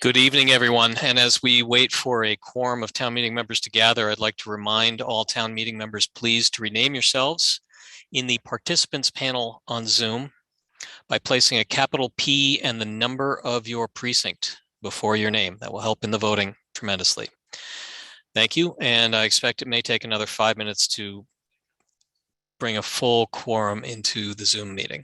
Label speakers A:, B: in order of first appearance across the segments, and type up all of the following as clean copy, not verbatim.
A: Good evening, everyone. And as we wait for a quorum of town meeting members to gather, I'd like to remind all town meeting members, please, to rename yourselves in the participants panel on Zoom by placing a capital P and the number of your precinct before your name. That will help in the voting tremendously. Thank you. And I expect it may take another 5 minutes to bring a full quorum into the Zoom meeting.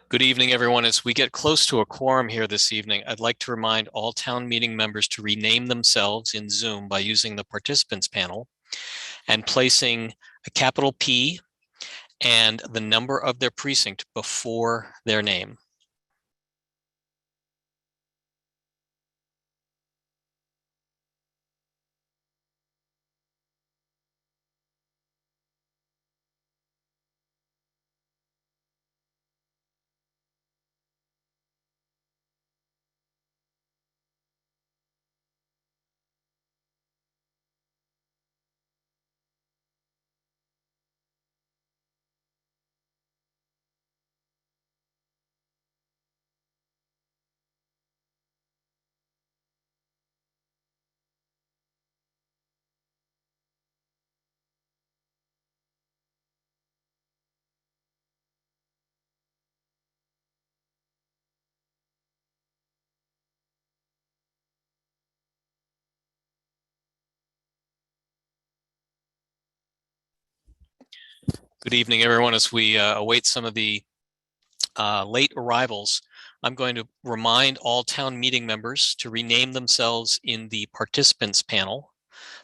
A: Good evening, everyone. As we get close to a quorum here this evening, I'd like to remind all town meeting members to rename themselves in Zoom by using the participants panel and placing a capital P and the number of their precinct before their name. Good evening, everyone. As we await some of the late arrivals, I'm going to remind all town meeting members to rename themselves in the participants panel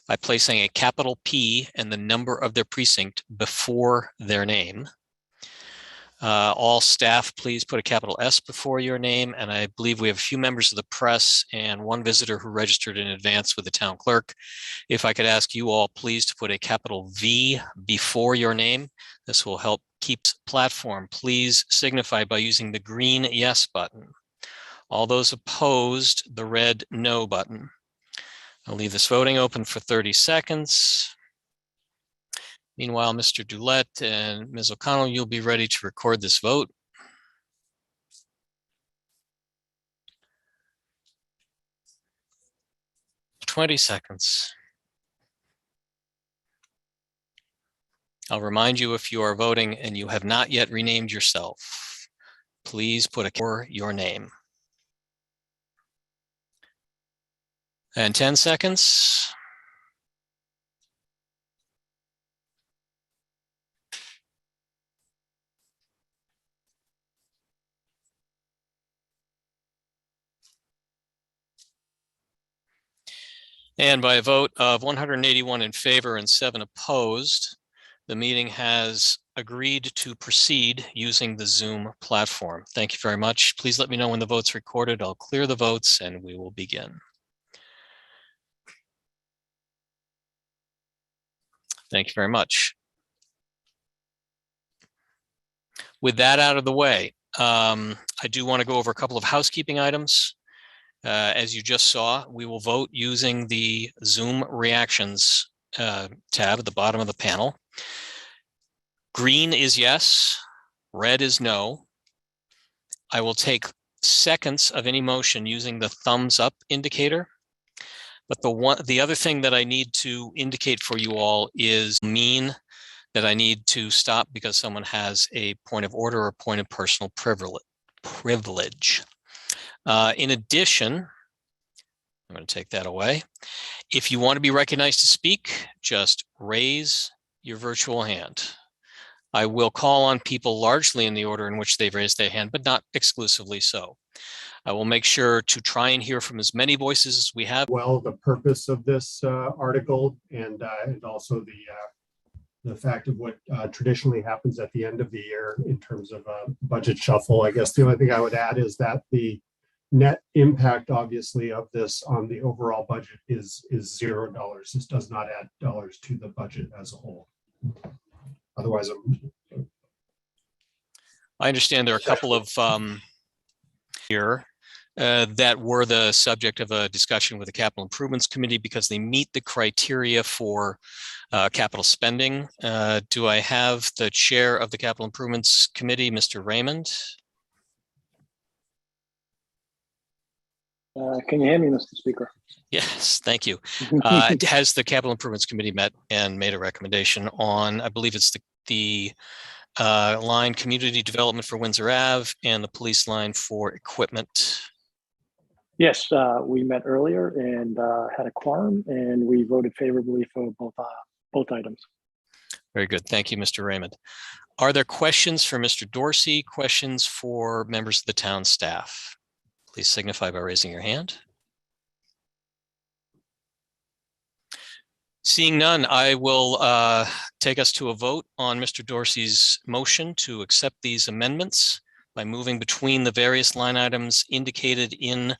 A: by placing a capital P and the number of their precinct before their name. All staff, please put a capital S before your name. And I believe we have a few members of the press and one visitor who registered in advance with the town clerk. If I could ask you all, please, to put a capital V before your name. This will help keep platform. Please signify by using the green yes button. All those opposed, the red no button. I'll leave this voting open for 30 seconds. Meanwhile, Mr. Dulett and Ms. O'Connell, you'll be ready to record this vote. "20 seconds. I'll remind you, if you are voting and you have not yet renamed yourself, please put your name. And 10 seconds. And by a vote of 181 in favor and 7 opposed, the meeting has agreed to proceed using the Zoom platform. Thank you very much. Please let me know when the vote's recorded. I'll clear the votes and we will begin. Thank you very much. With that out of the way, I do want to go over a couple of housekeeping items. As you just saw, we will vote using the Zoom reactions tab at the bottom of the panel. Green is yes, red is no. I will take seconds of any motion using the thumbs up indicator. But the other thing that I need to indicate for you all is mean that I need to stop because someone has a point of order or point of personal privilege. In addition, I'm going to take that away. If you want to be recognized to speak, just raise your virtual hand. I will call on people largely in the order in which they've raised their hand, but not exclusively so. I will make sure to try and hear from as many voices as we have.
B: Well, the purpose of this article and also the fact of what traditionally happens at the end of the year in terms of a budget shuffle. I guess the only thing I would add is that the net impact, obviously, of this on the overall budget is $0. This does not add dollars to the budget as a whole. Otherwise,
A: I understand there are a couple of here that were the subject of a discussion with the Capital Improvements Committee because they meet the criteria for capital spending. Do I have the chair of the Capital Improvements Committee, Mr. Raymond?
C: Can you hear me, Mr. Speaker?
A: Yes, thank you. Has the Capital Improvements Committee met and made a recommendation on, I believe it's the line community development for Windsor Ave and the police line for equipment?
C: Yes, we met earlier and had a quorum, and we voted favorably for both items.
A: Very good. Thank you, Mr. Raymond. Are there questions for Mr. Dorsey? Questions for members of the town staff? Please signify by raising your hand. Seeing none, I will take us to a vote on Mr. Dorsey's motion to accept these amendments by moving between the various line items indicated in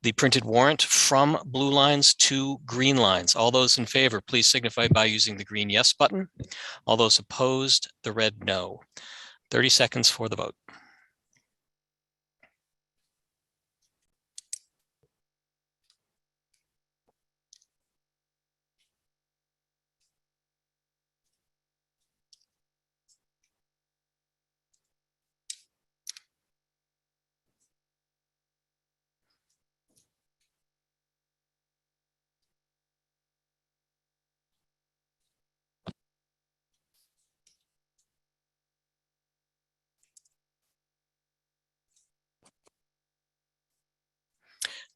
A: the printed warrant from blue lines to green lines. All those in favor, please signify by using the green yes button. All those opposed, the red no. 30 seconds for the vote.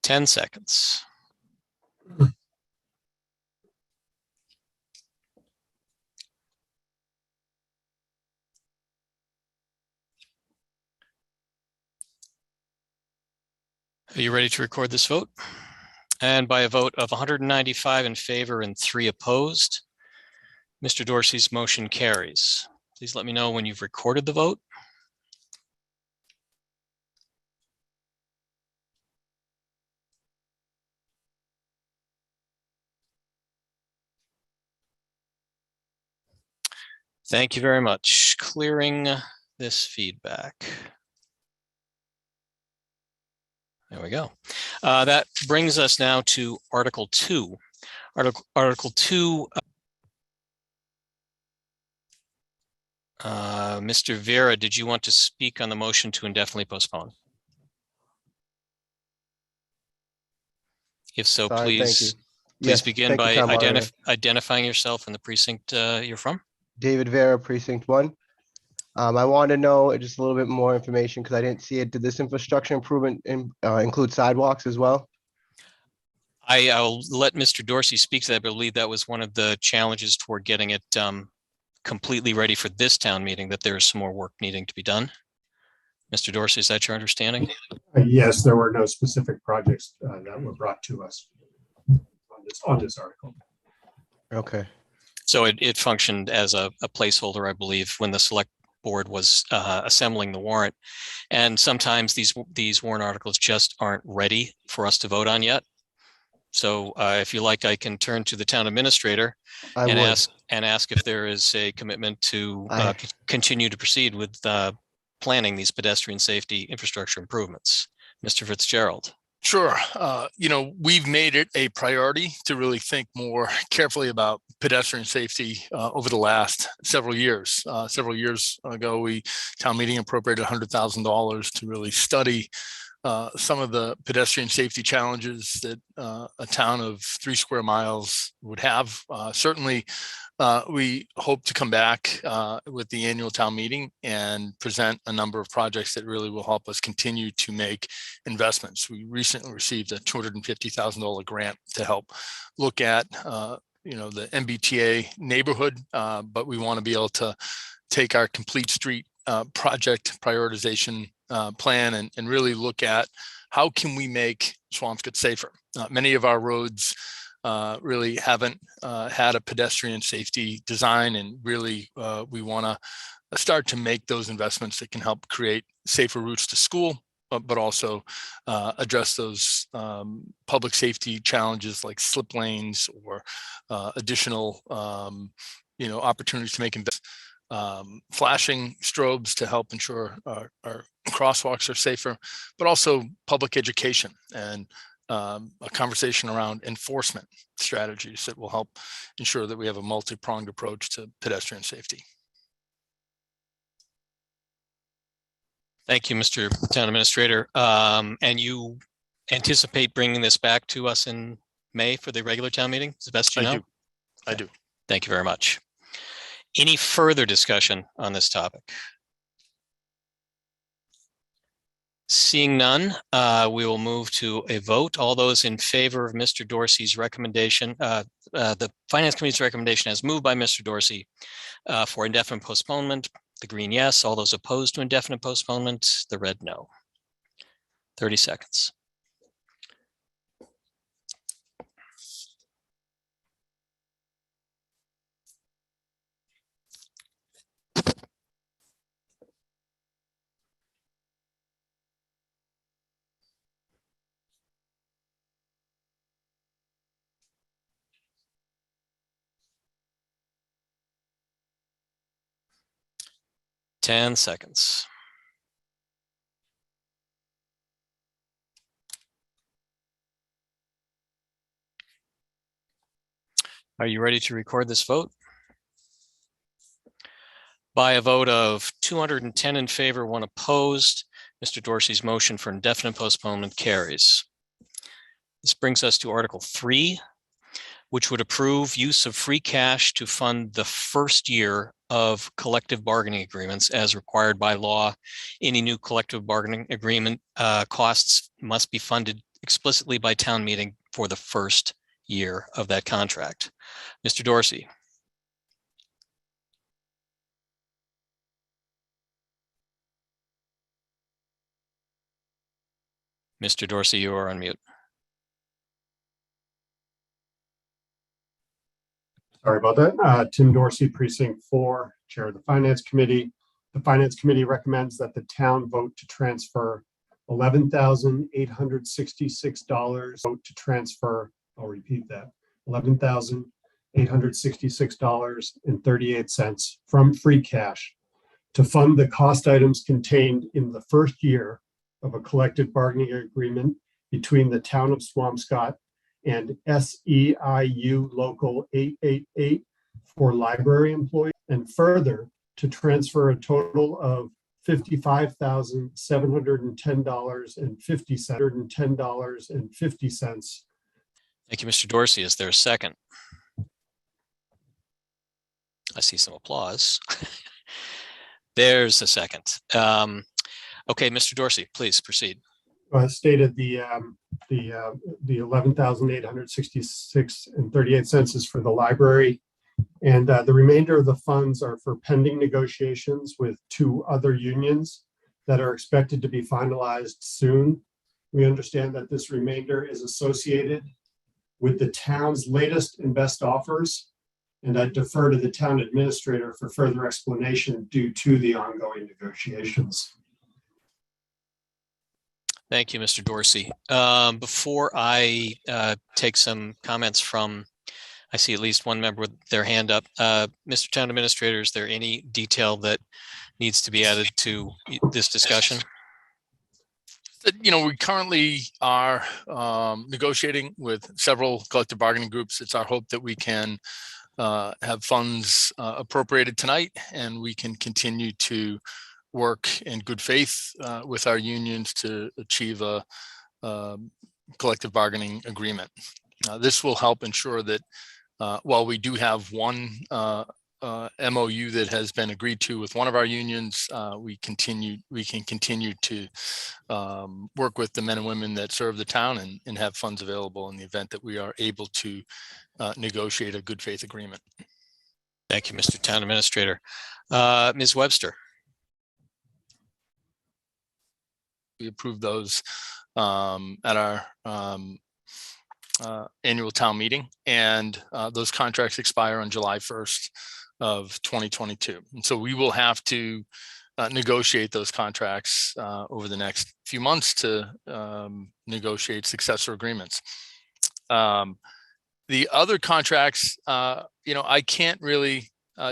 A: Ten seconds. Are you ready to record this vote? And by a vote of 195 in favor and 3 opposed, Mr. Dorsey's motion carries. Please let me know when you've recorded the vote. Thank you very much. Clearing this feedback. There we go. That brings us now to Article 2. Article 2, Mr. Vera, did you want to speak on the motion to indefinitely postpone? If so,
D: Sorry,
A: please
D: yes,
A: begin by
D: you,
A: identifying yourself and the precinct you're from.
D: David Vera, Precinct 1. I wanted to know just a little bit more information because I didn't see it. Did this infrastructure improvement include sidewalks as well?
A: I'll let Mr. Dorsey speak to that, but I believe that was one of the challenges toward getting it completely ready for this town meeting, that there's some more work needing to be done. Mr. Dorsey, is that your understanding?
B: Yes, there were no specific projects that were brought to us on this article.
D: Okay.
A: So it functioned as a placeholder, I believe, when the select board was assembling the warrant. And sometimes these warrant articles just aren't ready for us to vote on yet. So if you like, I can turn to the town administrator
D: I
A: and
D: would.
A: ask if there is a commitment to
D: I-
A: continue to proceed with planning these pedestrian safety infrastructure improvements. Mr. Fitzgerald.
E: Sure. We've made it a priority to really think more carefully about pedestrian safety over the last several years. Several years ago, town meeting appropriated $100,000 to really study some of the pedestrian safety challenges that a town of 3 square miles would have. Certainly, we hope to come back with the annual town meeting and present a number of projects that really will help us continue to make investments. We recently received a $250,000 grant to help look at the MBTA neighborhood, but we want to be able to take our complete street project prioritization plan and really look at how can we make Swampscott safer. Many of our roads really haven't had a pedestrian safety design, and really we want to start to make those investments that can help create safer routes to school, but also address those public safety challenges like slip lanes or additional opportunities to make investments. Flashing strobes to help ensure our crosswalks are safer, but also public education and a conversation around enforcement strategies that will help ensure that we have a multi-pronged approach to pedestrian safety.
A: Thank you, Mr. Town Administrator. And you anticipate bringing this back to us in May for the regular town meeting? Is the best you know?
E: I do.
A: Thank you very much. Any further discussion on this topic? Seeing none, we will move to a vote. All those in favor of Mr. Dorsey's recommendation, the Finance Committee's recommendation as moved by Mr. Dorsey for indefinite postponement, the green yes. All those opposed to indefinite postponement, the red no. 30 seconds. Ten seconds. Are you ready to record this vote? By a vote of 210 in favor, 1 opposed, Mr. Dorsey's motion for indefinite postponement carries. This brings us to Article 3, which would approve use of free cash to fund the first year of collective bargaining agreements as required by law. Any new collective bargaining agreement costs must be funded explicitly by town meeting for the first year of that contract. Mr. Dorsey. Mr. Dorsey, you are on mute.
B: Sorry about that. Tim Dorsey, Precinct 4, Chair of the Finance Committee. The Finance Committee recommends that the town vote to transfer $11,866. Vote to transfer, I'll repeat that, $11,866.38 from free cash to fund the cost items contained in the first year of a collective bargaining agreement between the town of Swampscott and SEIU Local 888 for library employees, and further to transfer a total of $55,710.50.
A: Thank you, Mr. Dorsey. Is there a second? I see some applause. There's a second. Okay, Mr. Dorsey, please proceed.
B: Stated the $11,866.38 is for the library, and the remainder of the funds are for pending negotiations with 2 other unions that are expected to be finalized soon. We understand that this remainder is associated with the town's latest and best offers And I defer to the town administrator for further explanation due to the ongoing negotiations.
A: Thank you, Mr. Dorsey. Before I take some comments from, I see at least one member with their hand up. Mr. Town Administrator, is there any detail that needs to be added to this discussion?
E: You know, we currently are negotiating with several collective bargaining groups. It's our hope that we can have funds appropriated tonight, and we can continue to work in good faith with our unions to achieve a collective bargaining agreement. This will help ensure that while we do have one MOU that has been agreed to with one of our unions, we can continue to work with the men and women that serve the town and have funds available in the event that we are able to negotiate a good faith agreement.
A: Thank you, Mr. Town Administrator. Ms. Webster.
E: We approved those at our annual town meeting, and those contracts expire on July 1st of 2022. And so we will have to negotiate those contracts over the next few months to negotiate successor agreements. The other contracts, you know, I can't really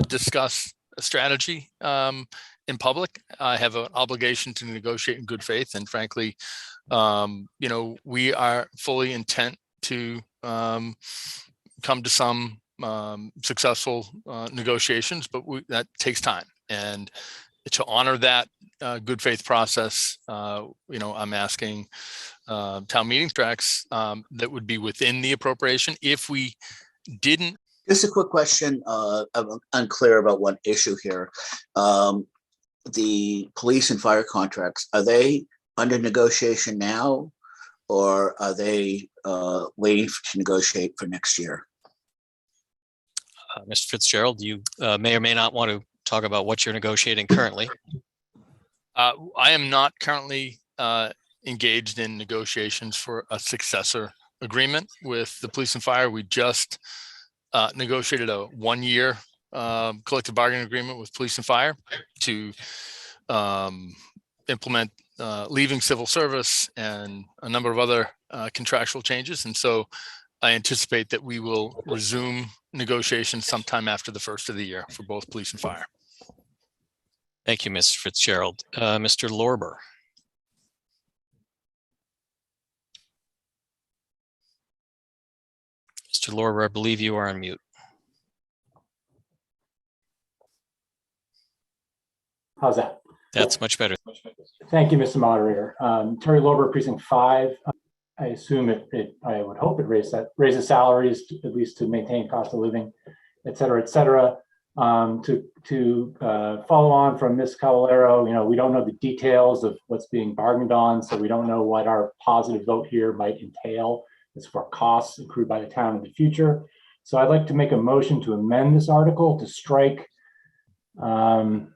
E: discuss a strategy in public. I have an obligation to negotiate in good faith, and frankly, you know, we are fully intent to come to some successful negotiations, but that takes time. And to honor that good faith process, you know, I'm asking town meeting tracks that would be within the appropriation. If we didn't.
F: Just a quick question. I'm unclear about one issue here. The police and fire contracts, are they under negotiation now, or are they waiting to negotiate for next year?
A: Mr. Fitzgerald, you may or may not want to talk about what you're negotiating currently.
E: I am not currently engaged in negotiations for a successor agreement with the police and fire. We just negotiated a 1-year collective bargaining agreement with police and fire to implement leaving civil service and a number of other contractual changes. And so I anticipate that we will resume negotiations sometime after the first of the year for both police and fire.
A: Thank you, Mr. Fitzgerald. Mr. Lorber. Mr. Lorber, I believe you are on mute.
G: How's that?
A: That's much better.
G: Thank you, Mr. Moderator. Terry Lober, Precinct 5. I assume I would hope it raises salaries, at least to maintain cost of living, et cetera, et cetera. To follow on from Ms. Cavallero, you know, we don't know the details of what's being bargained on, so we don't know what our positive vote here might entail as for costs accrued by the town in the future. So I'd like to make a motion to amend this article to strike, and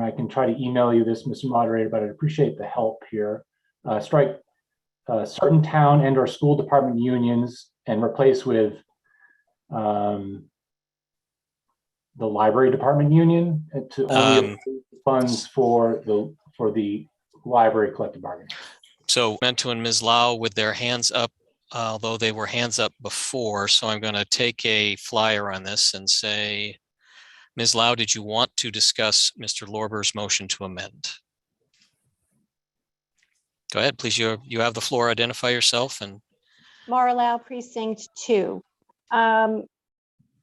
G: I can try to email you this, Mr. Moderator, but I'd appreciate the help here. Strike certain town and or school department unions and replace with the library department union to only funds for the library collective bargaining.
A: So Mento and Ms. Lau with their hands up, although they were hands up before. So I'm going to take a flyer on this and say, Ms. Lau, did you want to discuss Mr. Lorber's motion to amend? Go ahead, please. You have the floor. Identify yourself. And
H: Mara Lau, Precinct 2.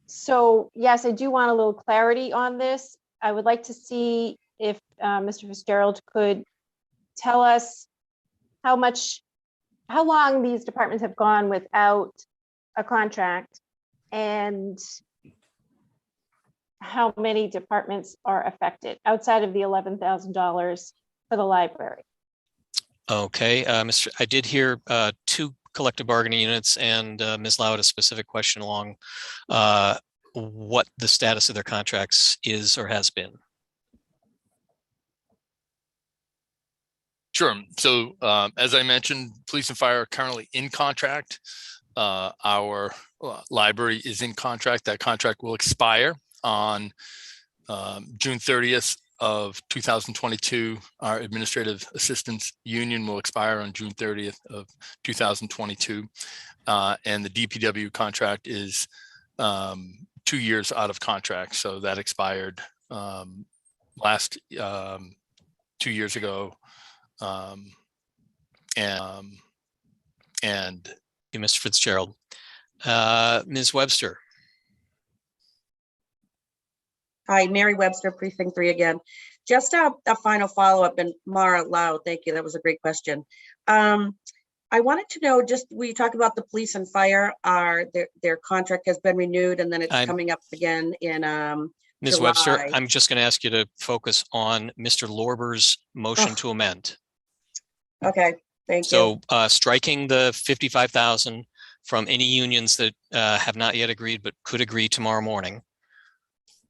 H: So yes, I do want a little clarity on this. I would like to see if Mr. Fitzgerald could tell us how long these departments have gone without a contract and how many departments are affected outside of the $11,000 for the library.
A: okay, I did hear 2 collective bargaining units, and Ms. Lau had a specific question along what the status of their contracts is or has been.
E: Sure. So as I mentioned, police and fire are currently in contract our library is in contract. That contract will expire on June 30th of 2022. Our administrative assistants union will expire on June 30th of 2022. And the DPW contract is 2 years out of contract. So that expired last 2 years ago. And
A: you, Mr. Fitzgerald. Ms. Webster.
I: Hi, Mary Webster, Precinct 3 again. Just a final follow-up, and Mara Lau, thank you. That was a great question. I wanted to know, just we talk about the police and fire, their contract has been renewed, and then it's coming up again in
A: Ms.
I: July.
A: Webster, I'm just going to ask you to focus on Mr. Lorber's motion to amend.
I: Okay, thank you.
A: So striking the 55,000 from any unions that have not yet agreed but could agree tomorrow morning.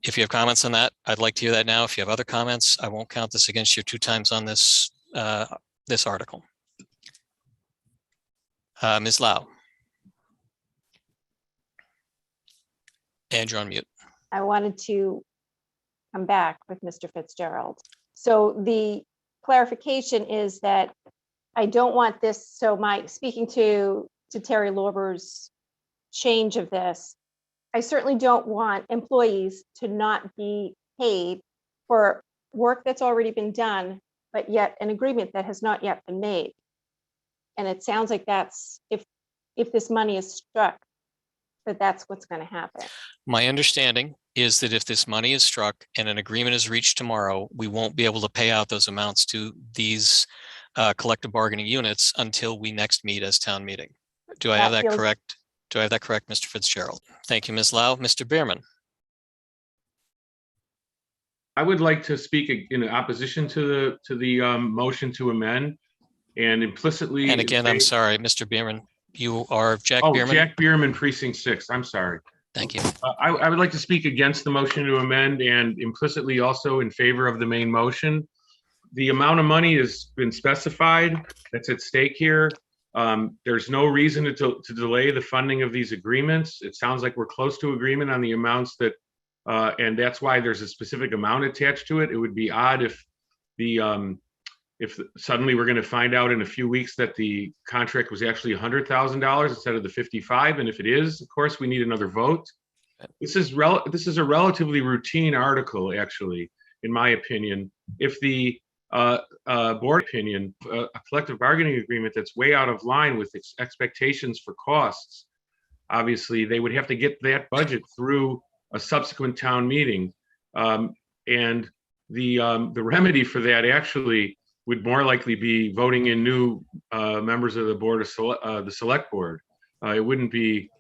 A: If you have comments on that, I'd like to hear that now. If you have other comments, I won't count this against you 2 times on this this article. Ms. Lau. And you're on mute.
H: I wanted to come back with Mr. Fitzgerald. So the clarification is that I don't want this, so speaking to Terry Lorber's change of this, I certainly don't want employees to not be paid for work that's already been done, but yet an agreement that has not yet been made. And it sounds like that's, if this money is struck, that's what's going to happen.
A: My understanding is that if this money is struck and an agreement is reached tomorrow, we won't be able to pay out those amounts to these collective bargaining units until we next meet as town meeting. Do I have that correct? Do I have that correct, Mr. Fitzgerald? Thank you, Ms. Lau. Mr. Bierman.
J: I would like to speak in opposition to the motion to amend, and implicitly.
A: And again, I'm sorry, Mr. Bierman. You are Jack Bierman?
J: Jack Bierman, Precinct 6. I'm sorry.
A: Thank you.
J: I would like to speak against the motion to amend and implicitly also in favor of the main motion. The amount of money has been specified that's at stake here. There's no reason to delay the funding of these agreements. It sounds like we're close to agreement on the amounts that, and that's why there's a specific amount attached to it. It would be odd if suddenly we're going to find out in a few weeks that the contract was actually $100,000 instead of the 55. And if it is, of course, we need another vote. This is a relatively routine article, actually, in my opinion. If the board opinion, a collective bargaining agreement that's way out of line with expectations for costs, obviously they would have to get that budget through a subsequent town meeting. And the remedy for that actually would more likely be voting in new members of the board of the select board. It wouldn't be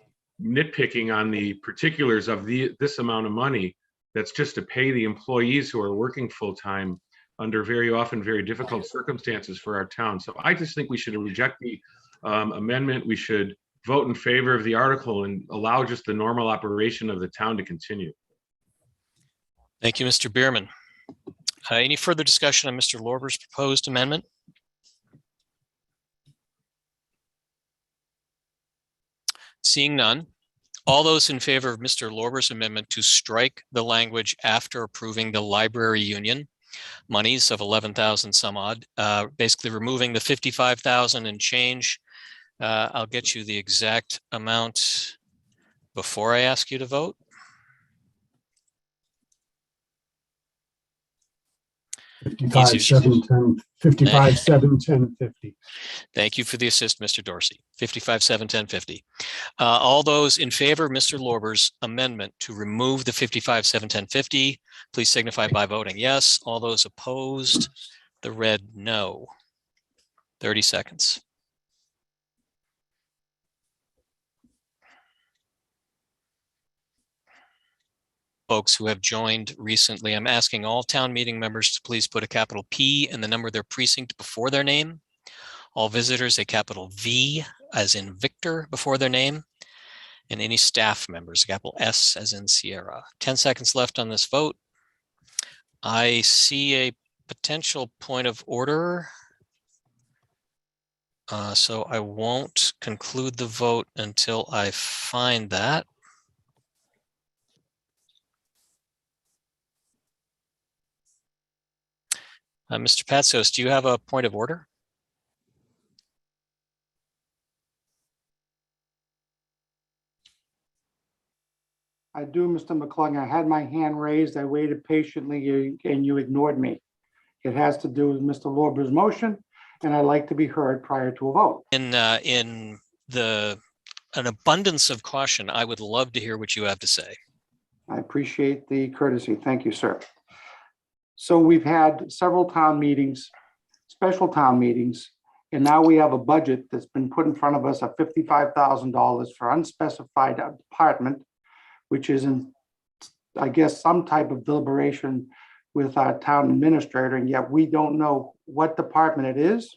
J: nitpicking on the particulars of this amount of money. That's just to pay the employees who are working full time under very often very difficult circumstances for our town. So I just think we should reject the amendment. We should vote in favor of the article and allow just the normal operation of the town to continue.
A: Thank you, Mr. Bierman. Any further discussion on Mr. Lorber's proposed amendment? Seeing none, all those in favor of Mr. Lorber's amendment to strike the language after approving the library union monies of 11,000 some odd, basically removing the 55,000 and change. I'll get you the exact amount before I ask you to vote.
B: 55,710.50.
A: Thank you for the assist, Mr. Dorsey. 55,710.50. All those in favor of Mr. Lorber's amendment to remove the 55,710.50, please signify by voting yes. All those opposed, the red no. 30 seconds. Folks who have joined recently, I'm asking all town meeting members to please put a capital P in the number of their precinct before their name. All visitors, a capital V as in Victor before their name. And any staff members, a capital S as in Sierra. 10 seconds left on this vote. I see a potential point of order. So I won't conclude the vote until I find that. Mr. Patsos, do you have a point of order?
K: I do, Mr. McClung. I had my hand raised. I waited patiently and you ignored me. It has to do with Mr. Lorber's motion, and I'd like to be heard prior to a vote.
A: In an abundance of caution, I would love to hear what you have to say.
K: I appreciate the courtesy. Thank you, sir. So we've had several town meetings, special town meetings, and now we have a budget that's been put in front of us of $55,000 for unspecified department, which is in, I guess, some type of deliberation with our town administrator, and yet we don't know what department it is,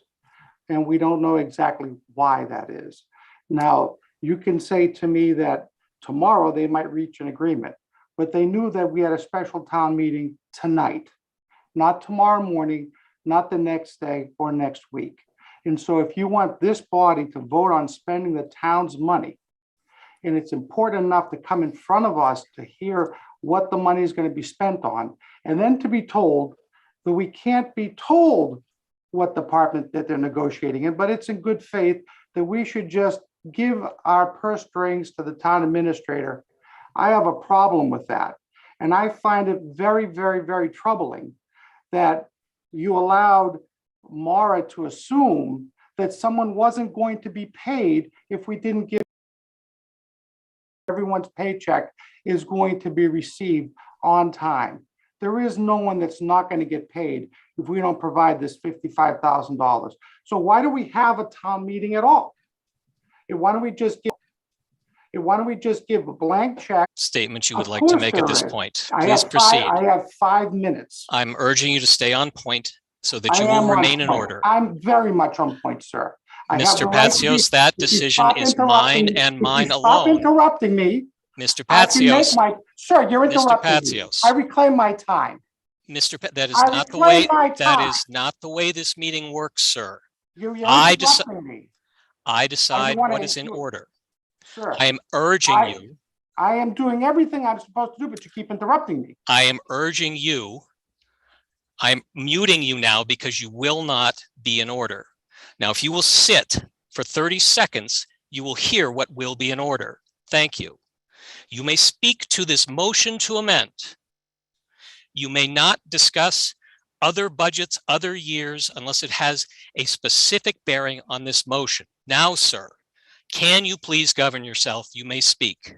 K: and we don't know exactly why that is. Now, you can say to me that tomorrow they might reach an agreement, but they knew that we had a special town meeting tonight, not tomorrow morning, not the next day or next week. And so if you want this body to vote on spending the town's money, and it's important enough to come in front of us to hear what the money is going to be spent on, and then to be told that we can't be told what department that they're negotiating in, but it's in good faith that we should just give our purse strings to the town administrator. I have a problem with that. And I find it very, very, very troubling that you allowed Mara to assume that someone wasn't going to be paid if we didn't give everyone's paycheck is going to be received on time. There is no one that's not going to get paid if we don't provide this $55,000. So why do we have a town meeting at all? And why don't we just give a blank check?
A: Statement you would
K: Of
A: like to
K: course
A: make at
K: there
A: this
K: is.
A: point.
K: I
A: Please
K: have
A: proceed.
K: I have 5 minutes.
A: I'm urging you to stay on point so that
K: I
A: you
K: am
A: will
K: on
A: remain in
K: point.
A: order.
K: I'm very much on point, sir. I have
A: Mr.
K: the right to be-
A: Patsios, that
K: if you
A: decision
K: stop
A: is
K: interrupting
A: mine
K: me-
A: and
K: if you
A: mine
K: Stop
A: alone.
K: interrupting me.
A: Mr.
K: I can make
A: Patsios,
K: my, sir, you're
A: Mr.
K: interrupting me.
A: Patsios.
K: I reclaim my time.
A: That is
K: I
A: not the
K: reclaim
A: way,
K: my
A: that
K: time.
A: is not the way this meeting works, sir.
K: You're
A: I
K: interrupting me.
A: decide
K: wanna
A: what is in
K: do it.
A: order.
K: Sir,
A: I am urging you,
K: I am doing everything I'm supposed to do, but you keep interrupting me.
A: I am urging you, I'm muting you now because you will not be in order. Now, if you will sit for 30 seconds, you will hear what will be in order. Thank you. You may speak to this motion to amend. You may not discuss other budgets, other years, unless it has a specific bearing on this motion. Now, sir, can you please govern yourself? You may speak.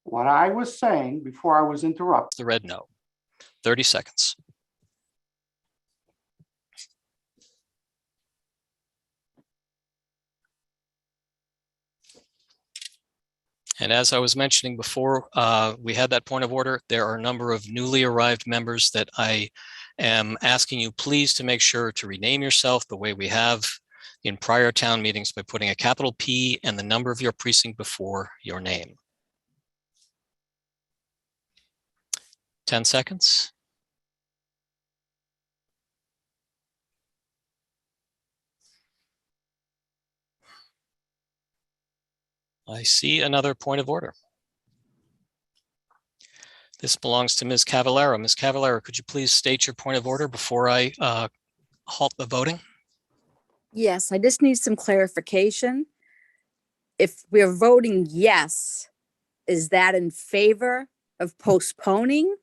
K: What I was saying before I was interrupted.
A: The red no. 30 seconds. And as I was mentioning before, we had that point of order. There are a number of newly arrived members that I am asking you please to make sure to rename yourself the way we have in prior town meetings by putting a capital P and the number of your precinct before your name. 10 seconds. I see another point of order. This belongs to Ms. Cavallaro. Ms. Cavallaro, could you please state your point of order before I halt the voting?
L: Yes, I just need some clarification. If we're voting yes, is that in favor of postponing?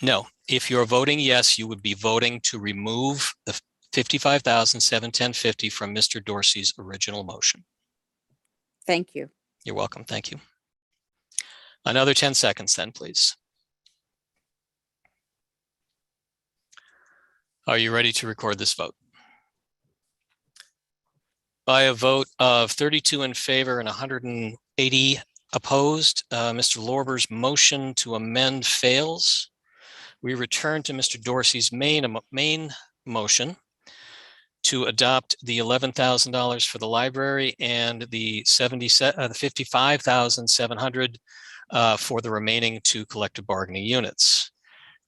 A: No, if you're voting yes, you would be voting to remove the $55,710.50 from Mr. Dorsey's original motion.
L: Thank you.
A: You're welcome. Thank you. Another 10 seconds then, please. Are you ready to record this vote? By a vote of 32 in favor and 180 opposed, Mr. Lorber's motion to amend fails. We return to Mr. Dorsey's main motion to adopt the $11,000 for the library and the $55,700 for the remaining 2 collective bargaining units.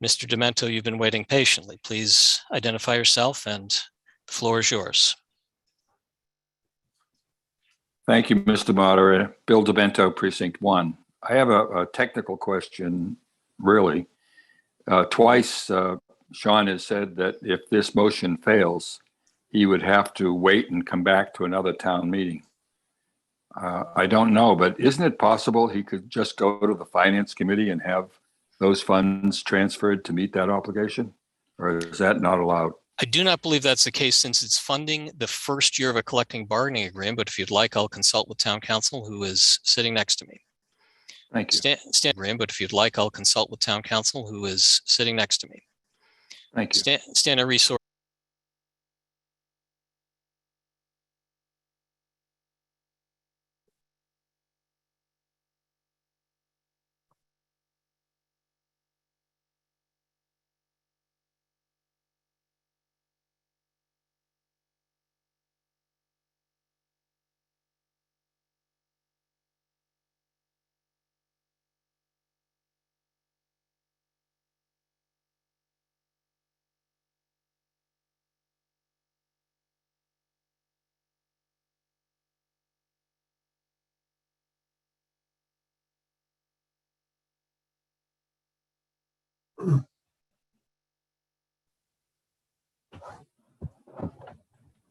A: Mr. Demento, you've been waiting patiently. Please identify yourself and the floor is yours.
M: Thank you, Mr. Moderator. Bill Demento, Precinct 1. I have a technical question, really. Twice, Sean has said that if this motion fails, he would have to wait and come back to another town meeting. I don't know, but isn't it possible he could just go to the Finance Committee and have those funds transferred to meet that obligation? Or is that not allowed?
A: I do not believe that's the case since it's funding the first year of a collective bargaining agreement, but if you'd like, I'll consult with town council who is sitting next to me.
M: Thank you.
A: But if you'd like, I'll consult with town council who is sitting next to me.
M: Thank you.
A: Standard resource.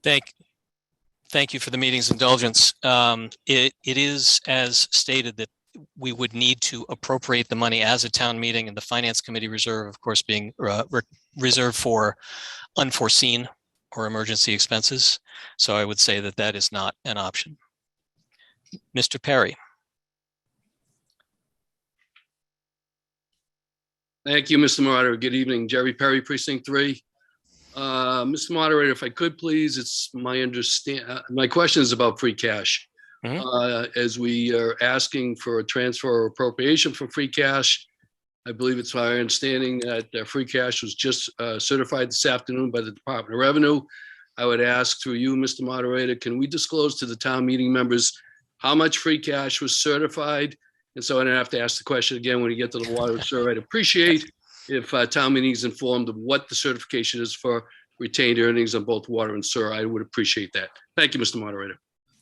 A: Thank you for the meeting's indulgence. It is as stated that we would need to appropriate the money as a town meeting, and the Finance Committee reserve, of course, being reserved for unforeseen or emergency expenses. So I would say that that is not an option. Mr. Perry.
N: Thank you, Mr. Moderator. Good evening. Jerry Perry, Precinct 3. Mr. Moderator, if I could please, it's my my question is about free cash. As we are asking for a transfer or appropriation for free cash, I believe it's my understanding that free cash was just certified this afternoon by the Department of Revenue. I would ask through you, Mr. Moderator, can we disclose to the town meeting members how much free cash was certified? And so I don't have to ask the question again when you get to the water and sewer. I'd appreciate if town meeting is informed of what the certification is for retained earnings on both water and sewer. I would appreciate that. Thank you, Mr. Moderator.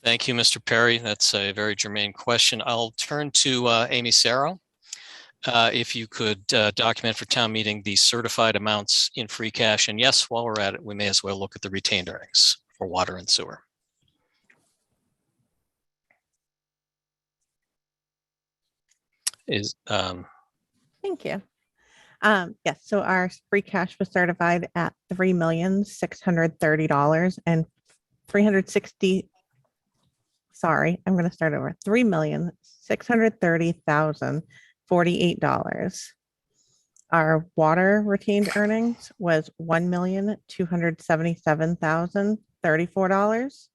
A: Thank you, Mr. Perry. That's a very germane question. I'll turn to Amy Sarah. If you could document for town meeting the certified amounts in free cash. And yes, while we're at it, we may as well look at the retained earnings for water and sewer.
O: Thank you. Yes, so our free cash was certified at $3,630 and 360. Sorry, I'm going to start over. $3,630,048. Our water retained earnings was $1,277,034.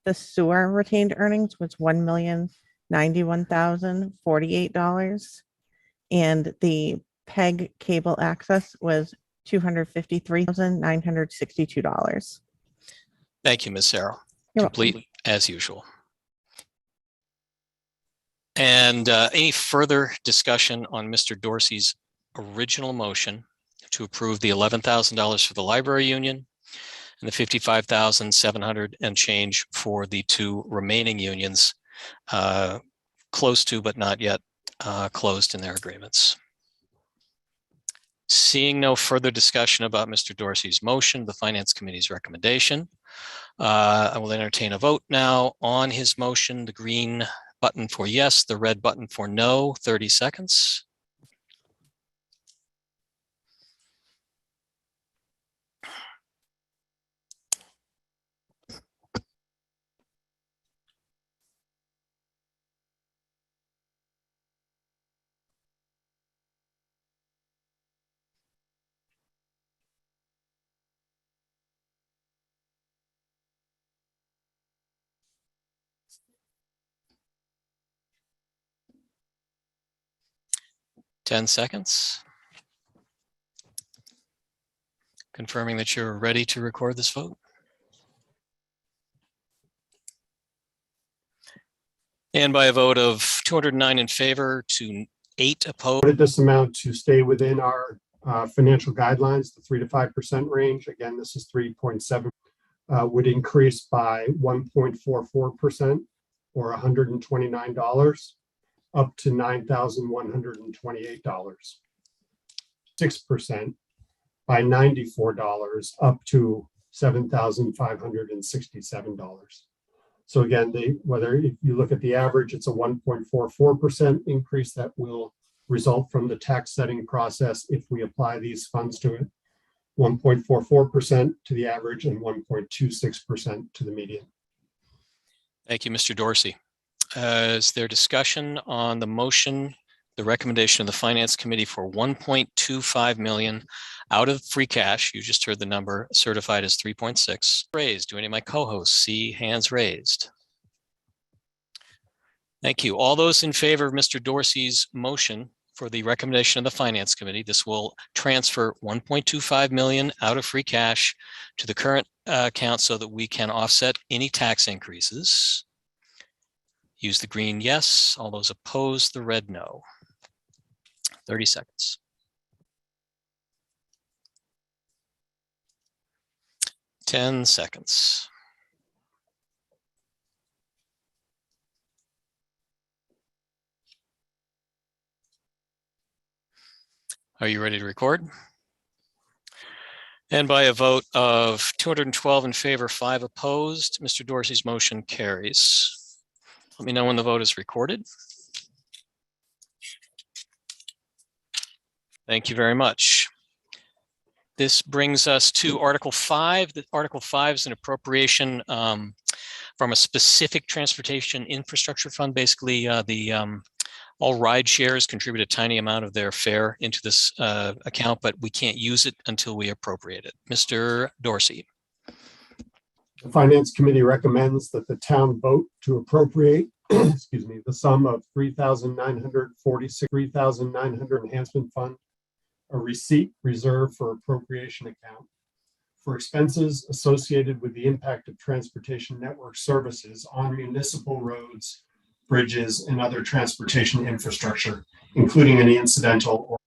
O: The sewer retained earnings was $1,091,048. And the PEG cable access was $253,962.
A: Thank you, Ms. Sarah.
O: You're
A: Complete
O: welcome.
A: as usual. And any further discussion on Mr. Dorsey's original motion to approve the $11,000 for the library union and the $55,700 and change for the two remaining unions, close to but not yet closed in their agreements. Seeing no further discussion about Mr. Dorsey's motion, the Finance Committee's recommendation, I will entertain a vote now on his motion. The green button for yes, the red button for no, 30 seconds. Ten seconds. Confirming that you're ready to record this vote. And by a vote of 209 in favor to 8 opposed.
B: Voted this amount to stay within our Financial guidelines, the 3 to 5% range. Again, this is 3.7, would increase by 1.44% or $129 up to $9,128. 6% by $94 up to $7,567. So again, whether if you look at the average, it's a 1.44% increase that will result from the tax setting process if we apply these funds to it. 1.44% to the average and 1.26% to the median.
A: Thank you, Mr. Dorsey. Is there discussion on the motion, the recommendation of the Finance Committee for 1.25 million out of free cash? You just heard the number, certified as 3.6. Raised. Do any of my co-hosts see hands raised? Thank you. All those in favor of Mr. Dorsey's motion for the recommendation of the Finance Committee, this will transfer 1.25 million out of free cash to the current account so that we can offset any tax increases. Use the green yes. All those opposed, the red no. 30 seconds. 10 seconds. Are you ready to record? And by a vote of 212 in favor, 5 opposed, Mr. Dorsey's motion carries. Let me know when the vote is recorded. Thank you very much. This brings us to Article 5. Article 5 is an appropriation from a specific transportation infrastructure fund. Basically, all ride shares contribute a tiny amount of their fare into this account, but we can't use it until we appropriate it. Mr. Dorsey.
B: The Finance Committee recommends that the town vote to appropriate, excuse me, the sum of $3,946 enhancement fund, a receipt reserved for appropriation account for expenses associated with the impact of transportation network services on municipal roads, bridges, and other transportation infrastructure, including any incidental or.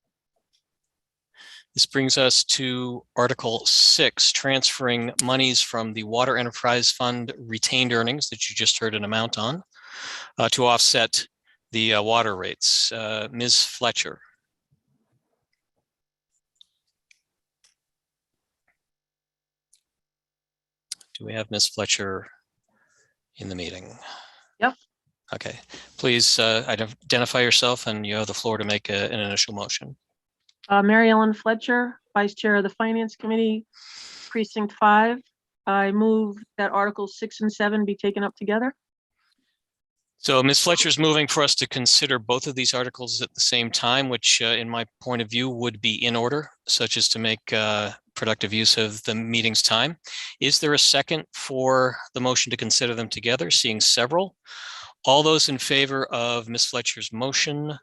A: This brings us to Article 6, transferring monies from the Water Enterprise Fund retained earnings that you just heard an amount on to offset the water rates. Ms. Fletcher. Do we have Ms. Fletcher in the meeting?
P: Yep.
A: Okay, please identify yourself and you have the floor to make an initial motion.
P: Mary Ellen Fletcher, Vice Chair of the Finance Committee, Precinct 5. I move that Articles 6 and 7 be taken up together.
A: So Ms. Fletcher's moving for us to consider both of these articles at the same time, which in my point of view would be in order, such as to make productive use of the meeting's time. Is there a second for the motion to consider them together? Seeing several. All those in favor of Ms. Fletcher's motion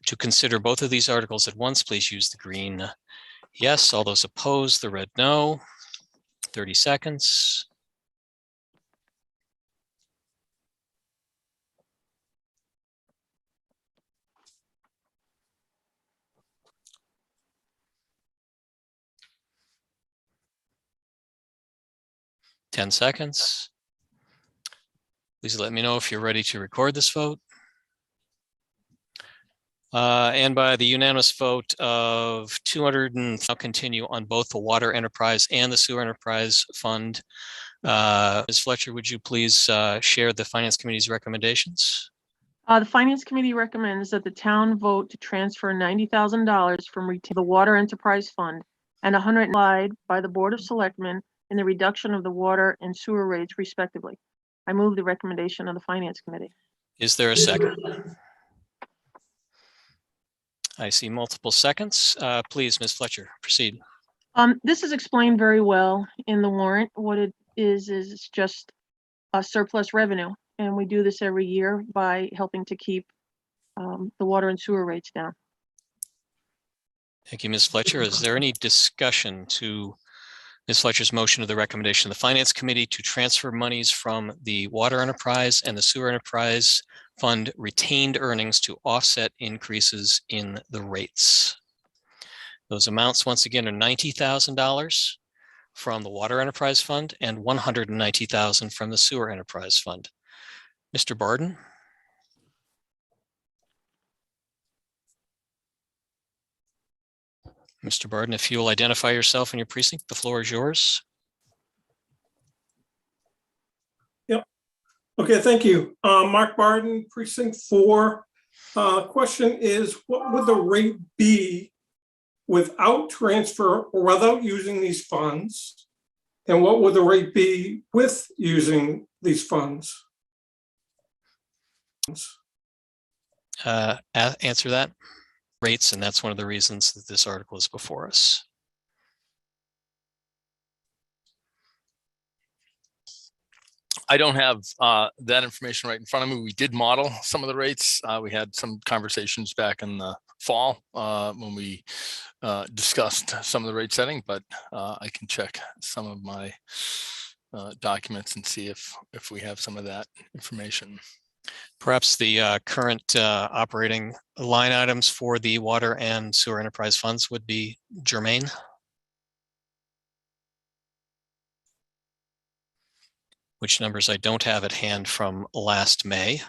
A: to consider both of these articles at once, please use the green yes. All those opposed, the red no. 30 seconds. Ten seconds. Please let me know if you're ready to record this vote. And by the unanimous vote of 200, and I'll continue on both the Water Enterprise and the Sewer Enterprise Fund. Ms. Fletcher, would you please share the Finance Committee's recommendations?
P: The Finance Committee recommends that the town vote to transfer $90,000 from the Water Enterprise Fund and $100,000 by the Board of Selectmen in the reduction of the water and sewer rates respectively. I move the recommendation of the Finance Committee.
A: Is there a second? I see multiple seconds. Please, Ms. Fletcher, proceed.
P: This is explained very well in the warrant. What it is just a surplus revenue. And we do this every year by helping to keep the water and sewer rates down.
A: Thank you, Ms. Fletcher. Is there any discussion to Ms. Fletcher's motion of the recommendation of the Finance Committee to transfer monies from the Water Enterprise and the Sewer Enterprise Fund retained earnings to offset increases in the rates? Those amounts, once again, are $90,000 from the Water Enterprise Fund and $190,000 from the Sewer Enterprise Fund. Mr. Barden? Mr. Barden, if you'll identify yourself and your precinct, the floor is yours.
Q: Yep. Okay, thank you. Mark Barden, Precinct 4. Question is, what would the rate be without transfer or without using these funds? And what would the rate be with using these funds?
A: Answer that. Rates, and that's one of the reasons that this article is before us.
E: I don't have that information right in front of me. We did model some of the rates. We had some conversations back in the fall when we discussed some of the rate setting, but I can check some of my documents and see if we have some of that information.
A: Perhaps the current operating line items for the water and sewer enterprise funds would be germane. Which numbers I don't have at hand from last May.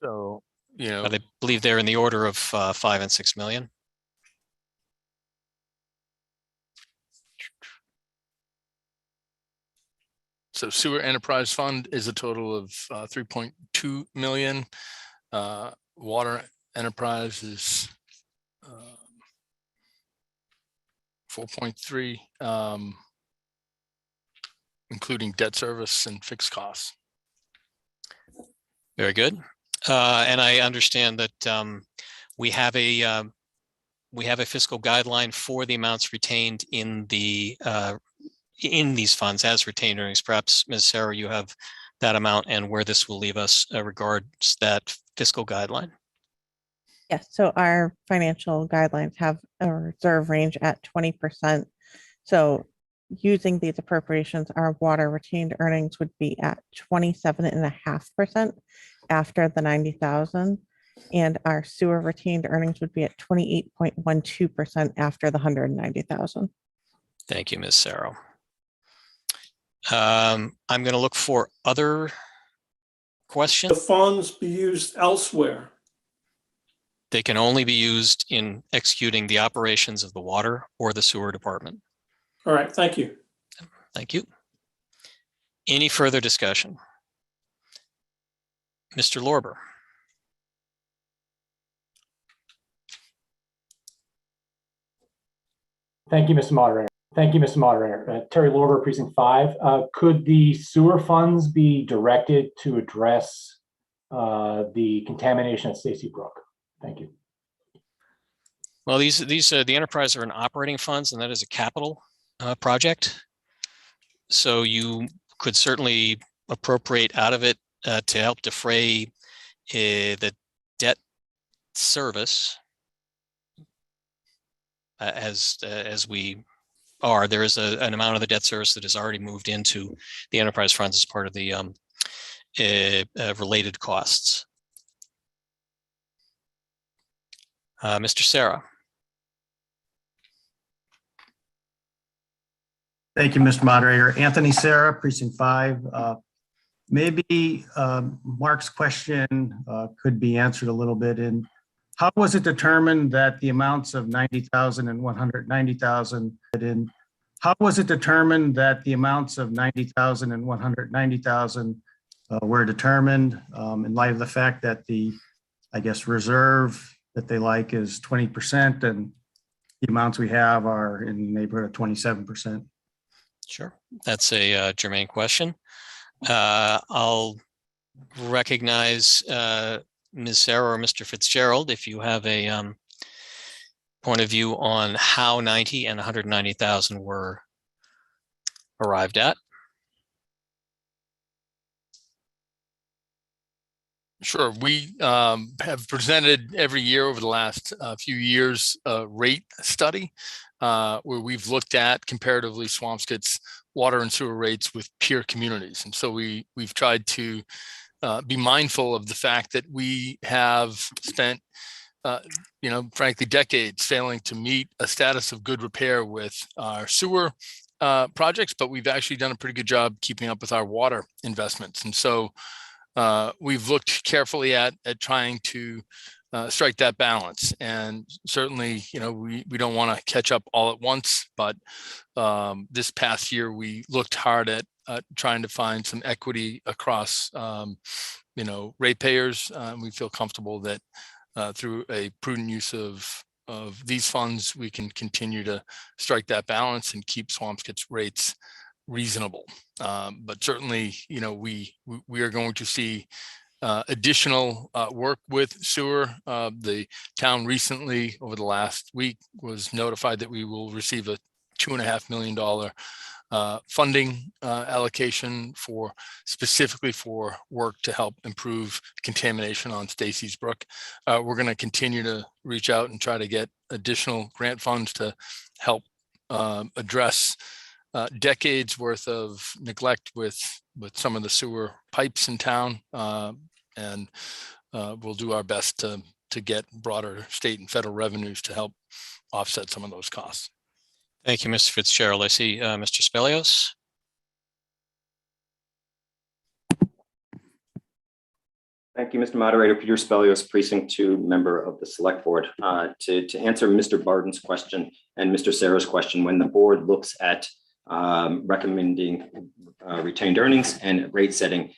E: So, you know,
A: but I believe they're in the order of 5 and 6 million.
E: So sewer enterprise fund is a total of 3.2 million. Water enterprise is 4.3, including debt service and fixed costs.
A: Very good. And I understand that we have a fiscal guideline for the amounts retained in the in these funds as retained earnings. Perhaps, Ms. Sarah, you have that amount and where this will leave us regards that fiscal guideline.
O: Yes, so our financial guidelines have a reserve range at 20%. So using these appropriations, our water retained earnings would be at 27.5% after the 90,000. And our sewer retained earnings would be at 28.12% after the 190,000.
A: Thank you, Ms. Sarah. I'm going to look for other questions.
Q: The funds be used elsewhere.
A: They can only be used in executing the operations of the water or the sewer department.
Q: All right, thank you.
A: Thank you. Any further discussion? Mr. Lorber.
G: Thank you, Mr. Moderator. Thank you, Mr. Moderator. Terry Lorber, Precinct 5. Could the sewer funds be directed to address the contamination at Stacy Brook? Thank you.
A: Well, the enterprise are in operating funds, and that is a capital project. So you could certainly appropriate out of it to help defray the debt service as we are. There is an amount of the debt service that is already moved into the enterprise funds as part of the related costs. Mr. Sarah.
R: Thank you, Mr. Moderator. Anthony Sarah, Precinct 5. Maybe Mark's question could be answered a little bit in how was it determined that the amounts of 90,000 and 190,000 how was it determined that the amounts of 90,000 and 190,000 were determined in light of the fact that the, I guess, reserve that they like is 20% and the amounts we have are in the neighborhood of 27%?
A: Sure, that's a germane question. I'll recognize Ms. Sarah or Mr. Fitzgerald if you have a point of view on how 90 and 190,000 were arrived at.
E: Sure. We have presented every year over the last few years a rate study where we've looked at comparatively Swampscott's water and sewer rates with peer communities. And so we've tried to be mindful of the fact that we have spent frankly, decades failing to meet a status of good repair with our sewer projects, but we've actually done a pretty good job keeping up with our water investments. And so we've looked carefully at trying to strike that balance. And certainly, we don't want to catch up all at once, but this past year, we looked hard at trying to find some equity across, ratepayers. We feel comfortable that through a prudent use of these funds, we can continue to strike that balance and keep Swampscott's rates reasonable. But certainly, we are going to see additional work with sewer. The town recently, over the last week, was notified that we will receive a $2.5 million funding allocation specifically for work to help improve contamination on Stacy's Brook. We're going to continue to reach out and try to get additional grant funds to help address decades worth of neglect with some of the sewer pipes in town. And we'll do our best to get broader state and federal revenues to help offset some of those costs.
A: Thank you, Mr. Fitzgerald. I see Mr. Spelios.
S: Thank you, Mr. Moderator. Peter Spelios, Precinct 2, member of the Select Board. To answer Mr. Barton's question and Mr. Sarah's question, when the board looks at recommending retained earnings and rate setting,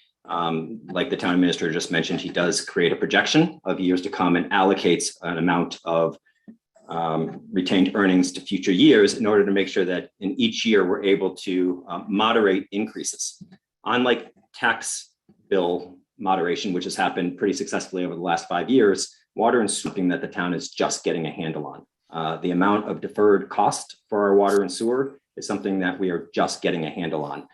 S: like the town administrator just mentioned, he does create a projection of years to come and allocates an amount of retained earnings to future years in order to make sure that in each year we're able to moderate increases. Unlike tax bill moderation, which has happened pretty successfully over the last 5 years, water and sewer, something that the town is just getting a handle on. The amount of deferred cost for our water and sewer is something that we are just getting a handle on.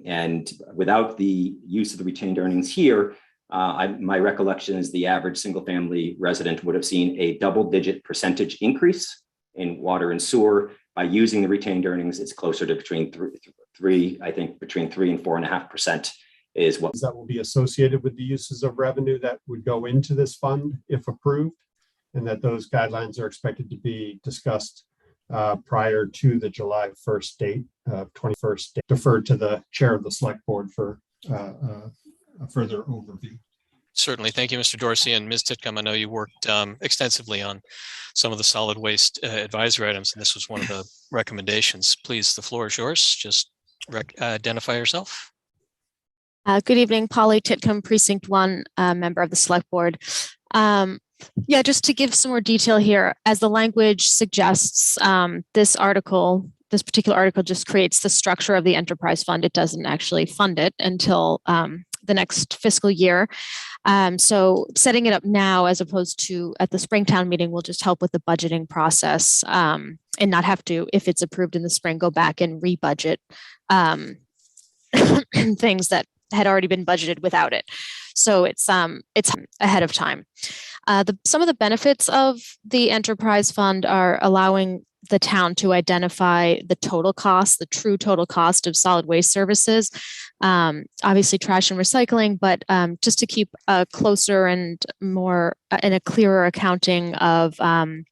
S: And without the use of the retained earnings here, my recollection is the average single family resident would have seen a double-digit percentage increase in water and sewer. By using the retained earnings, it's closer to between 3 and 4.5% is what.
B: That will be associated with the uses of revenue that would go into this fund if approved, and that those guidelines are expected to be discussed prior to the July 1st date, 21st date. Deferred to the chair of the select board for a further overview.
A: Certainly. Thank you, Mr. Dorsey. And Ms. Titcomb, I know you worked extensively on some of the solid waste advisory items, and this was one of the recommendations. Please, the floor is yours. Just identify yourself.
T: Good evening, Polly Titcomb, Precinct 1, member of the Select Board. Yeah, just to give some more detail here, as the language suggests, this particular article just creates the structure of the enterprise fund. It doesn't actually fund it until the next fiscal year. So setting it up now as opposed to at the Springtown meeting will just help with the budgeting process and not have to, if it's approved in the spring, go back and re-budget things that had already been budgeted without it. So it's ahead of time. Some of the benefits of the enterprise fund are allowing the town to identify the total cost, the true total cost of solid waste services, obviously trash and recycling, but just to keep a closer and more and a clearer accounting of the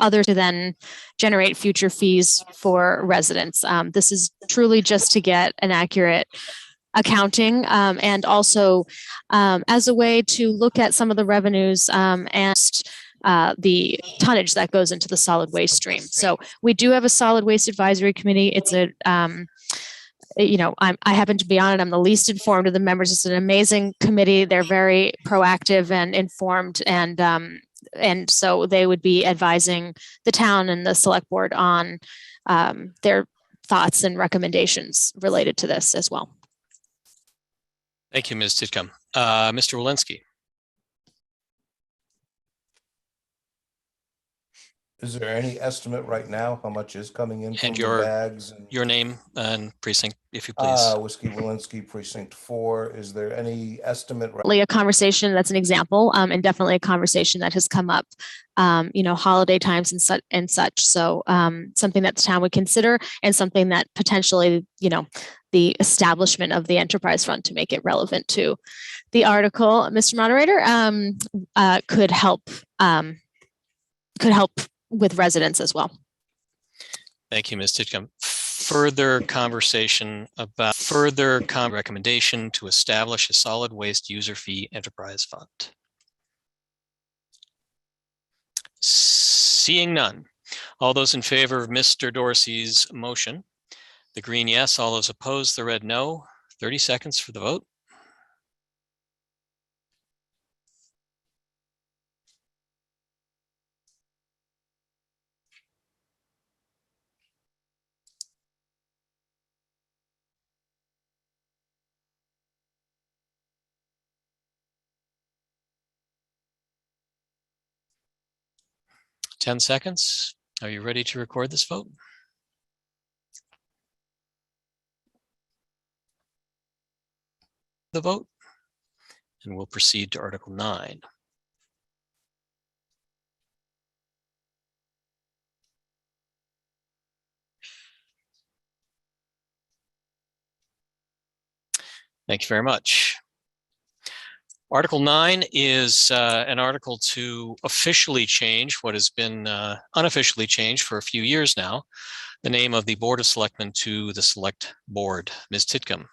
T: others to then generate future fees for residents. This is truly just to get an accurate accounting and also as a way to look at some of the revenues and the tonnage that goes into the solid waste stream. So we do have a solid waste advisory committee. It's a, I happen to be on it. I'm the least informed of the members. It's an amazing committee. They're very proactive and informed, and so they would be advising the town and the select board on their thoughts and recommendations related to this as well.
A: Thank you, Ms. Titcomb. Mr. Walensky.
U: Is there any estimate right now how much is coming in from
A: And
U: the
A: your
U: bags? And
A: your name and precinct, if you please.
U: Whiskey Walensky, Precinct 4. Is there any estimate?
T: A conversation that's an example, and definitely a conversation that has come up, holiday times and such. So something that the town would consider, and something that potentially, the establishment of the enterprise fund to make it relevant to the article, Mr. Moderator, could help with residents as well.
A: Thank you, Ms. Titcomb. Further conversation about recommendation to establish a solid waste user fee enterprise fund. Seeing none. All those in favor of Mr. Dorsey's motion, the green yes, all those opposed, the red no. 30 seconds for the vote. Ten seconds. Are you ready to record this vote? The vote, and we'll proceed to Article 9. Thank you very much. Article 9 is an article to officially change what has been unofficially changed for a few years now, the name of the Board of Selectmen to the Select Board. Ms. Titcomb.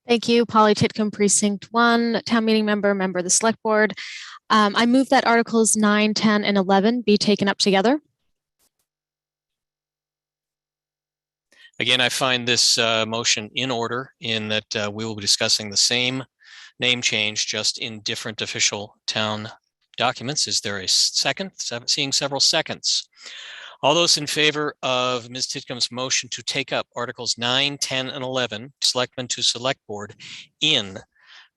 T: Thank you, Polly Titcomb, Precinct 1, Town Meeting member of the Select Board. I move that Articles 9, 10, and 11 be taken up together.
A: Again, I find this motion in order in that we will be discussing the same name change, just in different official town documents. Is there a second? Seeing several seconds. All those in favor of Ms. Titcomb's motion to take up Articles 9, 10, and 11, Selectmen to Select Board in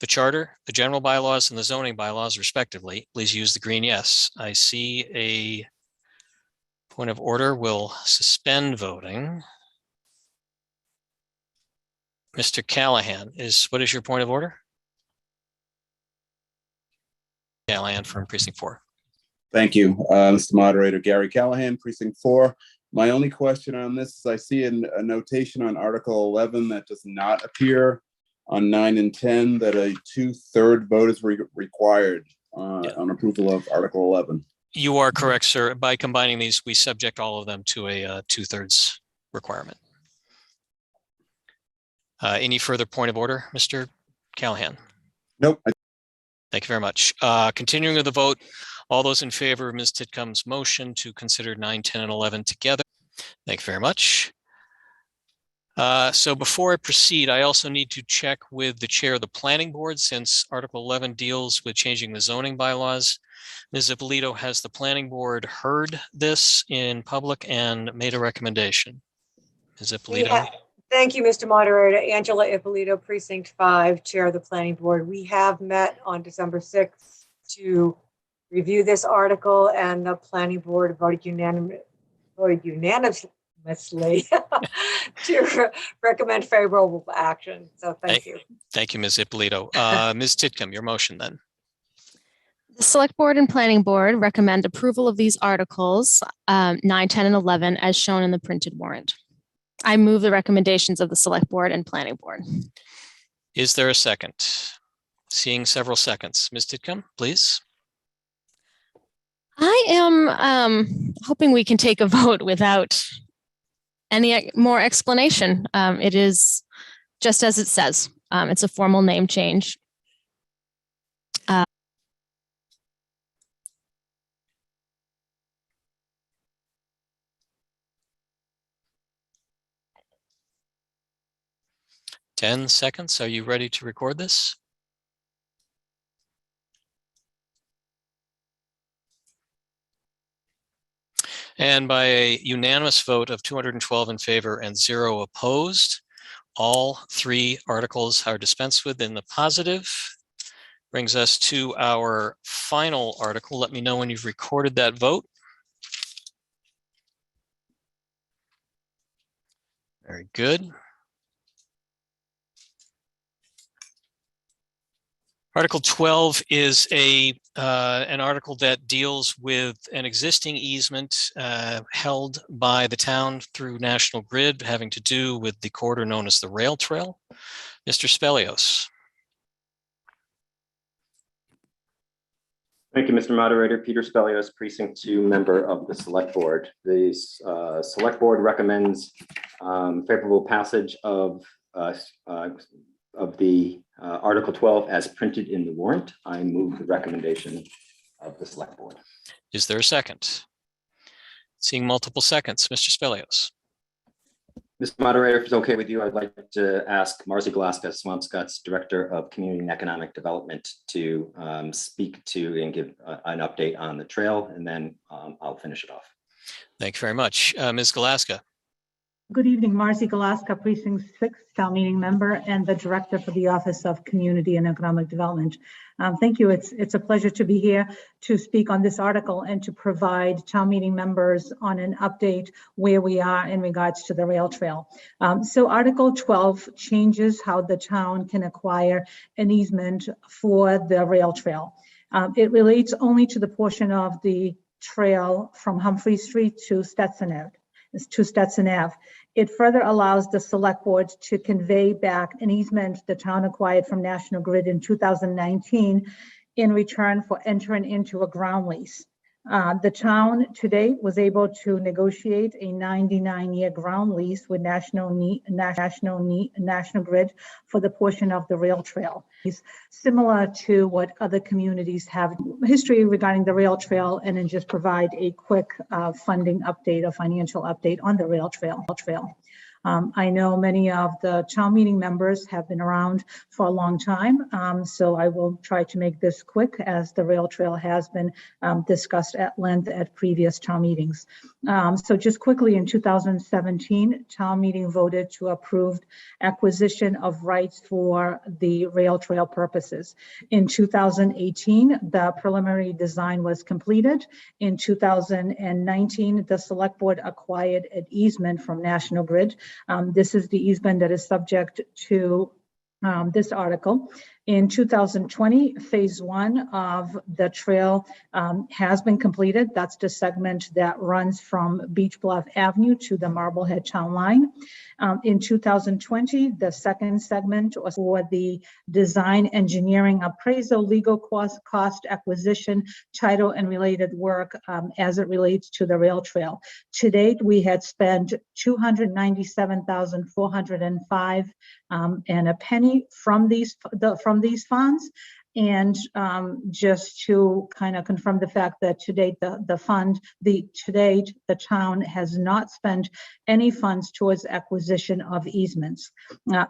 A: the Charter, the General Bylaws, and the Zoning Bylaws, respectively, please use the green yes. I see a point of order. We'll suspend voting. Mr. Callahan, what is your point of order? Callahan from Precinct 4.
V: Thank you, Mr. Moderator. Gary Callahan, Precinct 4. My only question on this is I see a notation on Article 11 that does not appear on 9 and 10, that a 2/3 vote is required on approval of Article 11.
A: You are correct, sir. By combining these, we subject all of them to a 2/3 requirement. Any further point of order, Mr. Callahan?
V: Nope.
A: Thank you very much. Continuing with the vote, all those in favor of Ms. Titcomb's motion to consider 9, 10, and 11 together. Thank you very much. So before I proceed, I also need to check with the chair of the planning board, since Article 11 deals with changing the zoning bylaws. Ms. Ippolito, has the planning board heard this in public and made a recommendation? Ms. Ippolito?
W: Thank you, Mr. Moderator. Angela Ippolito, Precinct 5, Chair of the Planning Board. We have met on December 6th to review this article, and the Planning Board voted unanimously to recommend favorable action. So thank you.
A: Thank you, Ms. Ippolito. Ms. Titcomb, your motion then.
T: The Select Board and Planning Board recommend approval of these articles 9, 10, and 11 as shown in the printed warrant. I move the recommendations of the Select Board and Planning Board.
A: Is there a second? Seeing several seconds. Ms. Titcomb, please.
T: I am hoping we can take a vote without any more explanation. It is just as it says. It's a formal name change.
A: 10 seconds. Are you ready to record this? And by a unanimous vote of 212 in favor and 0 opposed, all 3 articles are dispensed with in the positive. Brings us to our final article. Let me know when you've recorded that vote. Very good. Article 12 is an article that deals with an existing easement held by the town through National Grid, having to do with the corridor known as the rail trail. Mr. Spelios.
S: Thank you, Mr. Moderator. Peter Spelios, Precinct 2, member of the Select Board. The Select Board recommends favorable passage of the Article 12 as printed in the warrant. I move the recommendation of the Select Board.
A: Is there a second? Seeing multiple seconds, Mr. Spelios.
S: Mr. Moderator, if it's okay with you, I'd like to ask Marcy Glasgow, Swampscott's Director of Community and Economic Development, to speak to and give an update on the trail, and then I'll finish it off.
A: Thank you very much. Ms. Galaska.
C: Good evening, Marcy Galaska, Precinct 6, town meeting member and the Director for the Office of Community and Economic Development. Thank you. It's a pleasure to be here to speak on this article and to provide town meeting members on an update where we are in regards to the rail trail. So Article 12 changes how the town can acquire an easement for the rail trail. It relates only to the portion of the trail from Humphrey Street to Stetson Ave. It further allows the Select Board to convey back an easement the town acquired from National Grid in 2019 in return for entering into a ground lease. The town today was able to negotiate a 99-year ground lease with National Grid for the portion of the rail trail. It's similar to what other communities have history regarding the rail trail, and then just provide a quick funding update, a financial update on the rail trail. I know many of the town meeting members have been around for a long time, so I will try to make this quick, as the rail trail has been discussed at length at previous town meetings. So just quickly, in 2017, town meeting voted to approve acquisition of rights for the rail trail purposes. In 2018, the preliminary design was completed. In 2019, the Select Board acquired an easement from National Grid. This is the easement that is subject to this article. In 2020, phase 1 of the trail has been completed. That's the segment that runs from Beach Bluff Avenue to the Marblehead Town Line. In 2020, the second segment was for the design, engineering, appraisal, legal cost acquisition, title, and related work as it relates to the rail trail. To date, we had spent $297,405 and a penny from these funds. And just to kind of confirm the fact that to date, the town has not spent any funds towards acquisition of easements.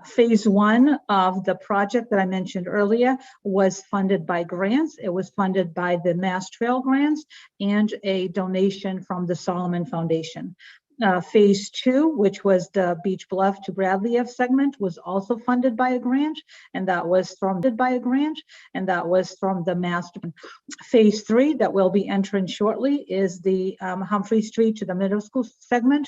C: Phase 1 of the project that I mentioned earlier was funded by grants. It was funded by the Mass Trail grants and a donation from the Solomon Foundation. Phase 2, which was the Beach Bluff to Bradley F segment, was also funded by a grant, and that was from the Mass. Phase 3 that we'll be entering shortly is the Humphrey Street to the middle school segment,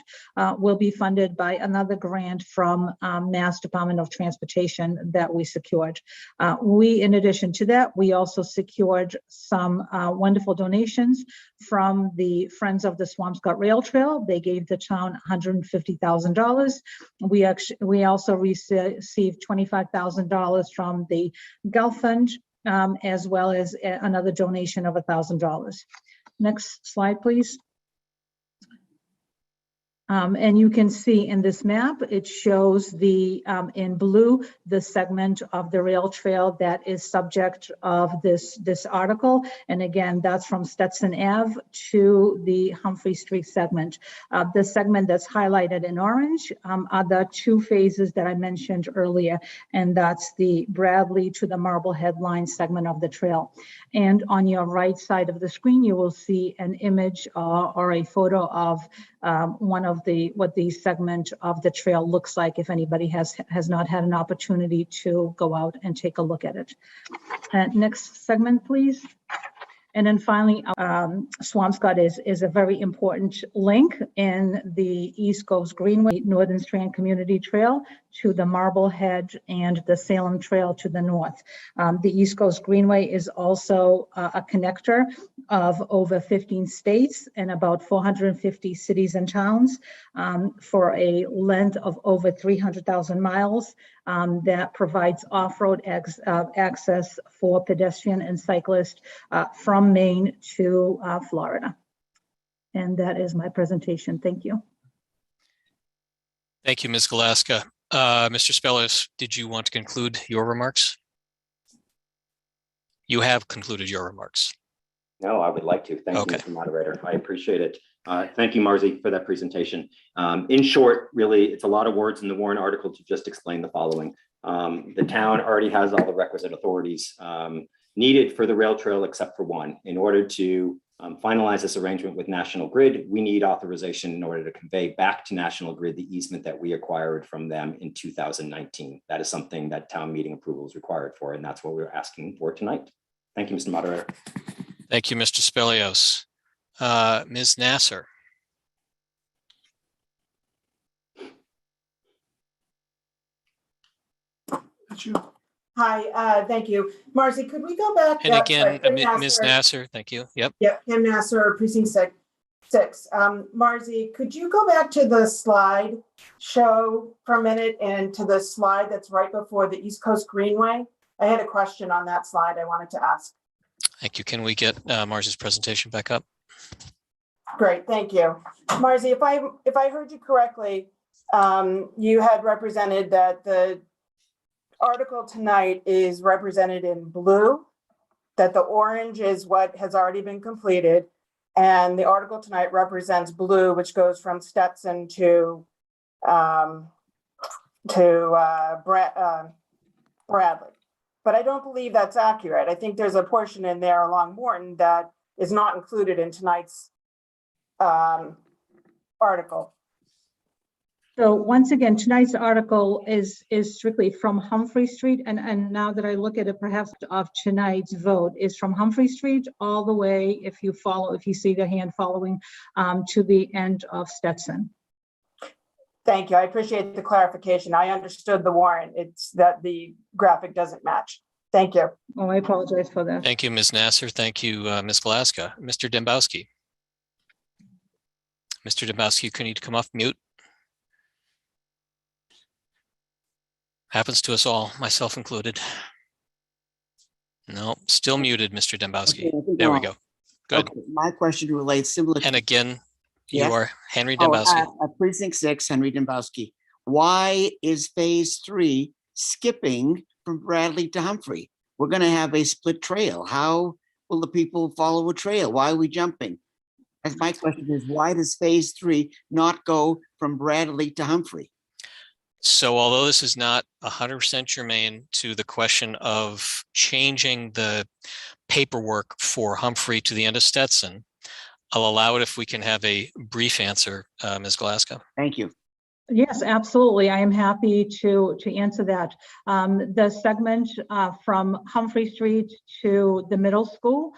C: will be funded by another grant from Mass Department of Transportation that we secured. In addition to that, we also secured some wonderful donations from the Friends of the Swampscott Rail Trail. They gave the town $150,000. We also received $25,000 from the Gulf Fund, as well as another donation of $1,000. Next slide, please. And you can see in this map, it shows the in blue, the segment of the rail trail that is subject of this article. And again, that's from Stetson Ave to the Humphrey Street segment. The segment that's highlighted in orange are the 2 phases that I mentioned earlier, and that's the Bradley to the Marblehead line segment of the trail. And on your right side of the screen, you will see an image or a photo of one of what the segment of the trail looks like if anybody has not had an opportunity to go out and take a look at it. Next segment, please. And then finally, Swampscott is a very important link in the East Coast Greenway, Northern Strand Community Trail to the Marblehead and the Salem Trail to the north. The East Coast Greenway is also a connector of over 15 states and about 450 cities and towns for a length of over 300,000 miles. That provides off-road access for pedestrian and cyclists from Maine to Florida. And that is my presentation. Thank you.
A: Thank you, Ms. Galaska. Mr. Spellius, did you want to conclude your remarks? You have concluded your remarks.
S: No, I would like to. Thank you, Mr. Moderator. I appreciate it. Thank you, Marzi, for that presentation. In short, really, it's a lot of words in the warrant article to just explain the following. The town already has all the requisite authorities needed for the rail trail except for one. In order to finalize this arrangement with National Grid, we need authorization in order to convey back to National Grid the easement that we acquired from them in 2019. That is something that town meeting approval is required for, and that's what we're asking for tonight. Thank you, Mr. Moderator.
A: Thank you, Mr. Spellios. Ms. Nasser.
D: Hi, thank you. Marcy, could we go back?
A: And again,
D: sorry,
A: Ms. Nasser, thank you. Yep.
D: Yep, Kim Nasser, precinct six. Marcy, could you go back to the slide show for a minute and to the slide that's right before the East Coast Greenway? I had a question on that slide I wanted to ask.
A: Thank you. Can we get Marcy's presentation back up?
D: Great, thank you. Marcy, if I heard you correctly, you had represented that the article tonight is represented in blue, that the orange is what has already been completed, and the article tonight represents blue, which goes from Stetson to Bradley. But I don't believe that's accurate. I think there's a portion in there along Morton that is not included in tonight's article.
C: So once again, tonight's article is strictly from Humphrey Street. And now that I look at it, perhaps of tonight's vote is from Humphrey Street all the way, if you see the hand following, to the end of Stetson.
D: Thank you. I appreciate the clarification. I understood the warrant. It's that the graphic doesn't match. Thank you.
C: Oh, I apologize for that.
A: Thank you, Ms. Nasser. Thank you, Ms. Galaska. Mr. Dembowski. Mr. Dembowski, can you come off mute? Happens to us all, myself included. No, still muted, Mr. Dembowski.
F: Okay,
A: there we go. Good.
F: Okay, my question relates similar.
A: And again,
F: Yes?
A: you are Henry Dembowski.
F: Precinct 6, Henry Dembowski. Why is phase 3 skipping from Bradley to Humphrey? We're going to have a split trail. How will the people follow a trail? Why are we jumping? That's my question is, why does phase 3 not go from Bradley to Humphrey?
A: So although this is not 100% germane to the question of changing the paperwork for Humphrey to the end of Stetson, I'll allow it if we can have a brief answer, Ms. Glasgow.
F: Thank you.
C: Yes, absolutely. I am happy to answer that. The segment from Humphrey Street to the middle school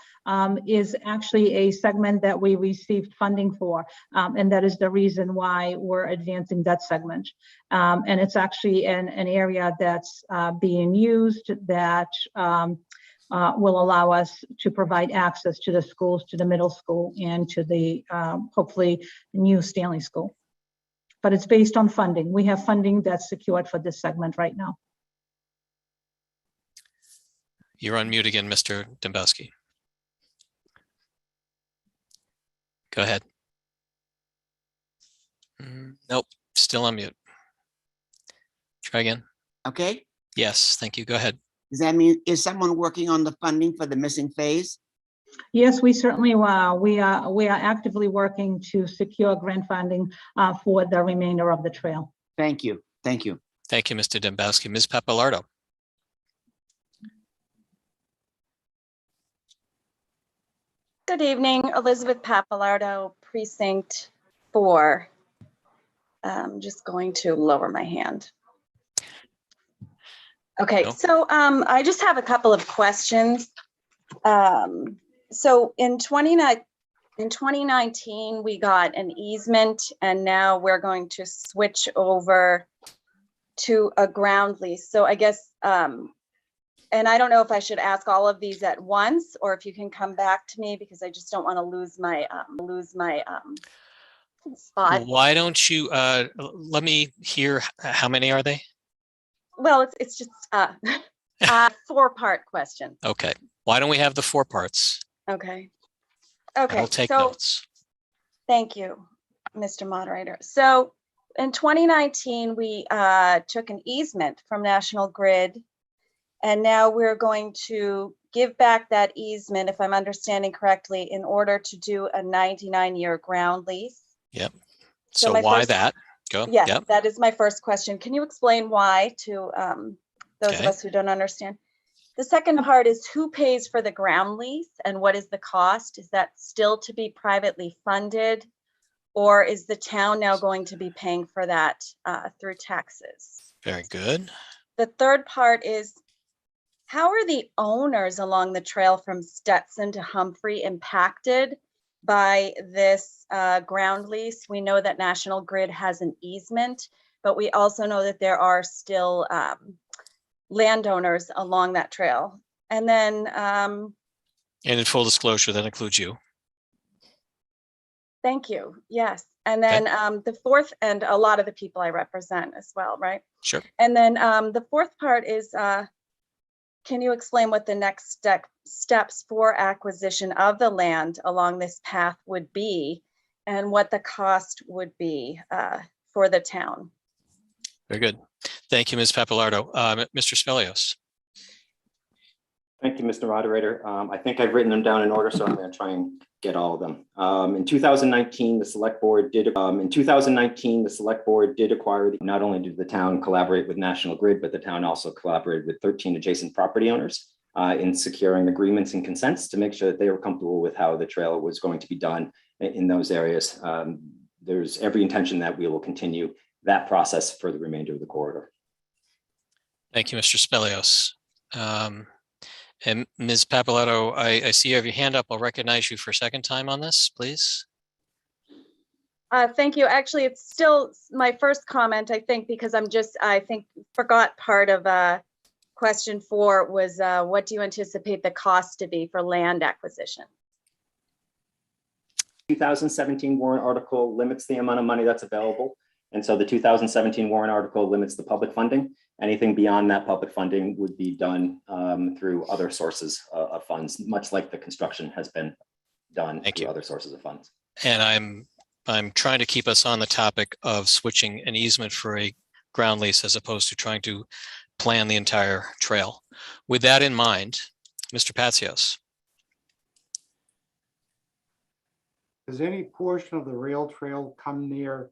C: is actually a segment that we received funding for, and that is the reason why we're advancing that segment. And it's actually an area that's being used that will allow us to provide access to the schools, to the middle school, and to the hopefully new Stanley School. But it's based on funding. We have funding that's secured for this segment right now.
A: You're on mute again, Mr. Dembowski. Go ahead. Nope, still on mute. Try again.
F: Okay.
A: Yes, thank you. Go ahead.
F: Does that mean, is someone working on the funding for the missing phase?
C: Yes, we certainly are. We are actively working to secure grant funding for the remainder of the trail.
F: Thank you. Thank you.
A: Thank you, Mr. Dembowski. Ms. Pappalardo.
I: Good evening, Elizabeth Pappalardo, Precinct 4.
H: I'm just going to lower my hand. Okay,
A: No.
H: so I just have a couple of questions. So in 2019, we got an easement, and now we're going to switch over to a ground lease. So I guess, and I don't know if I should ask all of these at once, or if you can come back to me, because I just don't want to lose my spot.
A: Why don't you let me hear how many are they?
H: Well, it's just a 4-part question.
A: Okay. Why don't we have the 4 parts?
H: Okay.
A: Okay. I'll take notes.
H: Thank you, Mr. Moderator. So in 2019, we took an easement from National Grid, and now we're going to give back that easement, if I'm understanding correctly, in order to do a 99-year ground lease.
A: Yep. So why that? Go.
H: Yes,
A: Yep.
H: that is my first question. Can you explain why to those of us who don't understand? The second part is, who pays for the ground lease and what is the cost? Is that still to be privately funded, or is the town now going to be paying for that through taxes?
A: Very good.
H: The third part is, how are the owners along the trail from Stetson to Humphrey impacted by this ground lease? We know that National Grid has an easement, but we also know that there are still landowners along that trail. And then
A: and in full disclosure, that includes you.
H: Thank you. Yes. And then the fourth, and a lot of the people I represent as well, right?
A: Sure.
H: And then the fourth part is, can you explain what the next steps for acquisition of the land along this path would be, and what the cost would be for the town?
A: Very good. Thank you, Ms. Papalardo. Mr. Spelios.
S: Thank you, Mr. Moderator. I think I've written them down in order, so I'm going to try and get all of them. In 2019, the select board did. Acquire. Not only did the town collaborate with National Grid, but the town also collaborated with 13 adjacent property owners in securing agreements and consents to make sure that they were comfortable with how the trail was going to be done in those areas. There's every intention that we will continue that process for the remainder of the corridor.
A: Thank you, Mr. Spelios. And Ms. Papalardo, I see you have your hand up. I'll recognize you for a second time on this, please.
H: Thank you. Actually, it's still my first comment, I think, because I forgot part of question 4 was, what do you anticipate the cost to be for land acquisition?
S: 2017 warrant article limits the amount of money that's available. And so the 2017 warrant article limits the public funding. Anything beyond that public funding would be done through other sources of funds, much like the construction has been done through other sources of funds.
A: And I'm trying to keep us on the topic of switching an easement for a ground lease as opposed to trying to plan the entire trail. With that in mind, Mr. Patsios.
K: Does any portion of the rail trail come near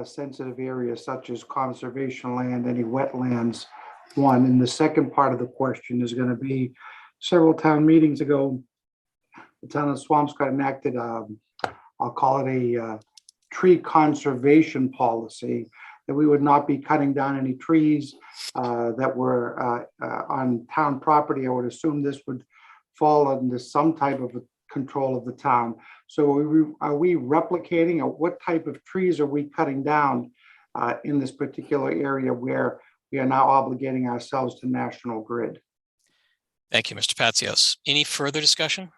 K: sensitive areas such as conservation land, any wetlands? One. And the second part of the question is going to be, several town meetings ago, the town of Swampscott enacted, I'll call it a tree conservation policy, that we would not be cutting down any trees that were on town property. I would assume this would fall under some type of control of the town. So are we replicating, or what type of trees are we cutting down in this particular area where we are now obligating ourselves to National Grid?
A: Thank you, Mr. Patsios. Any further discussion?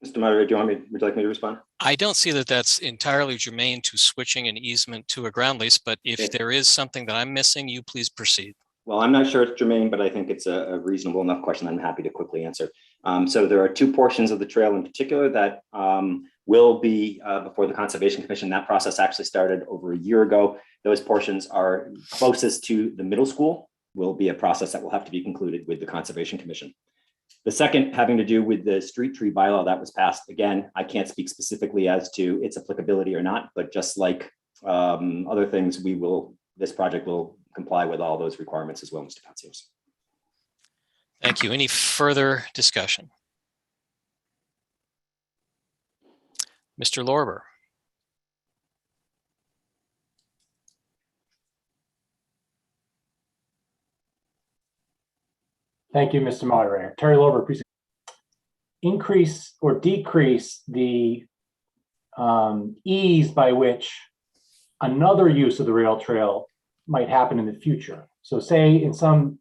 S: Mr. Moderator, would you like me to respond?
A: I don't see that that's entirely germane to switching an easement to a ground lease, but if there is something that I'm missing, you please proceed.
S: Well, I'm not sure it's germane, but I think it's a reasonable enough question. I'm happy to quickly answer. So there are 2 portions of the trail in particular that will be before the Conservation Commission. That process actually started over a year ago. Those portions are closest to the middle school, will be a process that will have to be concluded with the Conservation Commission. The second, having to do with the street tree bylaw that was passed. Again, I can't speak specifically as to its applicability or not, but just like other things, this project will comply with all those requirements as well, Mr. Patsios.
A: Thank you. Any further discussion? Mr. Lorber.
G: Thank you, Mr. Moderator. Terry Lover, precinct. Increase or decrease the ease by which another use of the rail trail might happen in the future. So say in some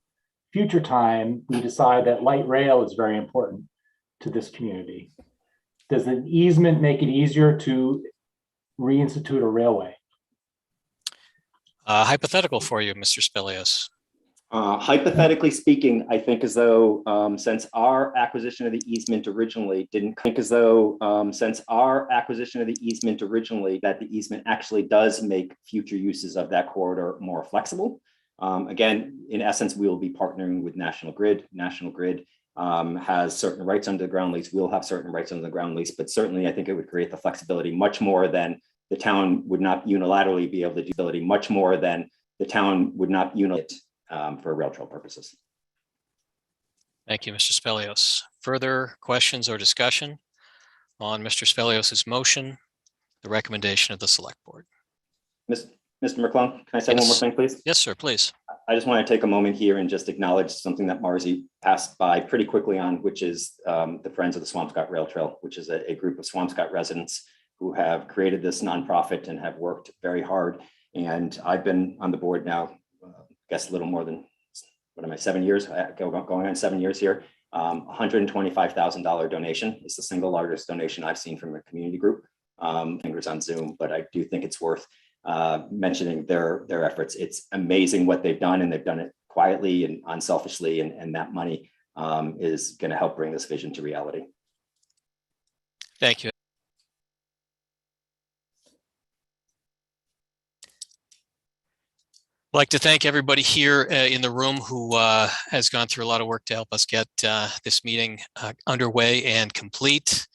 G: future time, we decide that light rail is very important to this community. Does an easement make it easier to reinstitute a railway?
A: Hypothetical for you, Mr. Spilios.
S: Hypothetically speaking, I think as though since our acquisition of the easement originally didn't think as though since our acquisition of the easement originally that the easement actually does make future uses of that corridor more flexible. Again, in essence, we will be partnering with National Grid. National Grid has certain rights under the ground lease. We'll have certain rights under the ground lease, but certainly I think it would create the flexibility much more than the town would not unilaterally be able to do ability, much more than the town would not unilaterally for rail trail purposes.
A: Thank you, Mr. Spilios. Further questions or discussion on Mr. Spilios's motion, the recommendation of the select board?
S: Mr. McClung, can I say one more thing, please?
A: Yes, sir, please.
S: I just want to take a moment here and just acknowledge something that Marzi passed by pretty quickly on, which is the Friends of the Swampscott Rail Trail, which is a group of Swampscott residents who have created this nonprofit and have worked very hard. And I've been on the board now, I guess a little more than, 7 years, going on 7 years here. $125,000 donation is the single largest donation I've seen from a community group. Fingers on Zoom, but I do think it's worth mentioning their efforts. It's amazing what they've done, and they've done it quietly and unselfishly, and that money is going to help bring this vision to reality.
A: Thank you. I'd like to thank everybody here in the room who has gone through a lot of work to help us get this meeting underway and complete.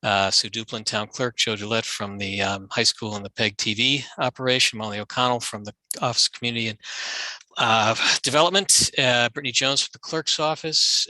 A: Sue Duplin, Town Clerk, Joe Gillette from the high school and the PEG TV operation, Molly O'Connell from the Office of Community and Development, Brittany Jones from the Clerk's Office,